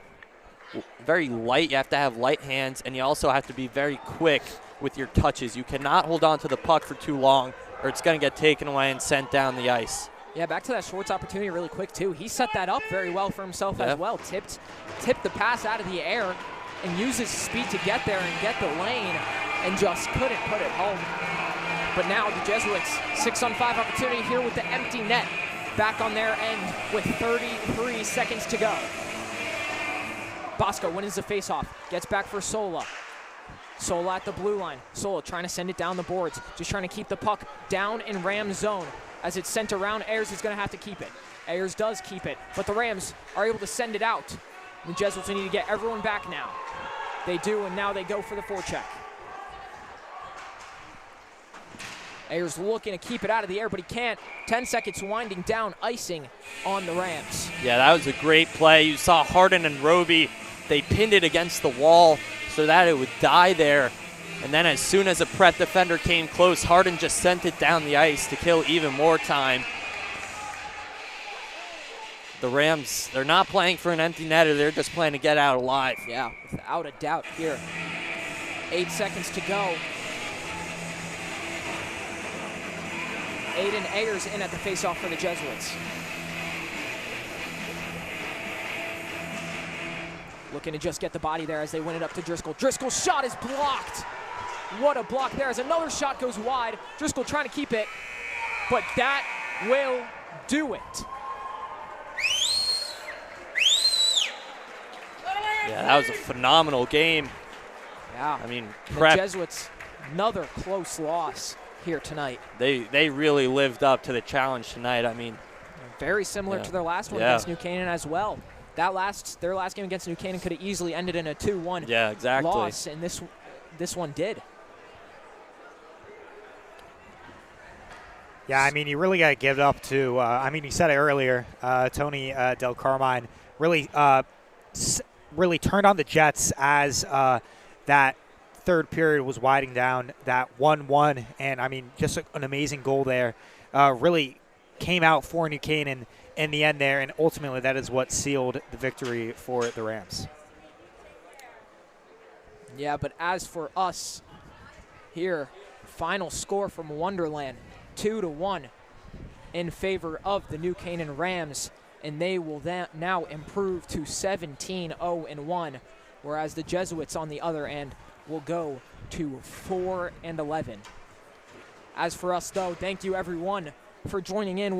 very light. You have to have light hands, and you also have to be very quick with your touches. You cannot hold on to the puck for too long, or it's going to get taken away and sent down the ice. Yeah, back to that Schwartz opportunity really quick, too. He set that up very well for himself as well. Tipped the pass out of the air and used his speed to get there and get the lane and just couldn't put it home. But now the Jesuits, 6-on-5 opportunity here with the empty net. Back on their end with 33 seconds to go. Bosco wins the faceoff, gets back for Sola. Sola at the blue line. Sola trying to send it down the boards, just trying to keep the puck down in Rams zone. As it's sent around, Ayers is going to have to keep it. Ayers does keep it, but the Rams are able to send it out. The Jesuits need to get everyone back now. They do, and now they go for the forecheck. Ayers looking to keep it out of the air, but he can't. 10 seconds winding down, icing on the Rams. Yeah, that was a great play. You saw Harden and Roby, they pinned it against the wall so that it would die there. And then as soon as a Prep defender came close, Harden just sent it down the ice to kill even more time. The Rams, they're not playing for an empty netter. They're just playing to get out alive. Yeah, without a doubt here. 8 seconds to go. Aiden Ayers in at the faceoff for the Jesuits. Looking to just get the body there as they win it up to Driscoll. Driscoll's shot is blocked. What a block there as another shot goes wide. Driscoll trying to keep it, but that will do it. Yeah, that was a phenomenal game. Yeah. I mean, Prep. The Jesuits, another close loss here tonight. They really lived up to the challenge tonight. I mean, very similar to their last one against New Canaan as well. Their last game against New Canaan could have easily ended in a 2-1 loss, and this one did. Yeah, I mean, you really got to give it up to, I mean, you said it earlier, Tony Del Carmine really turned on the Jets as that third period was winding down, that 1-1, and, I mean, just an amazing goal there. Really came out for New Canaan in the end there, and ultimately that is what sealed the victory for the Rams. Yeah, but as for us here, final score from Wonderland, 2-1 in favor of the New Canaan Rams, and they will now improve to 17-0-1, whereas the Jesuits on the other end will go to 4-11. As for us, though, thank you everyone for joining in.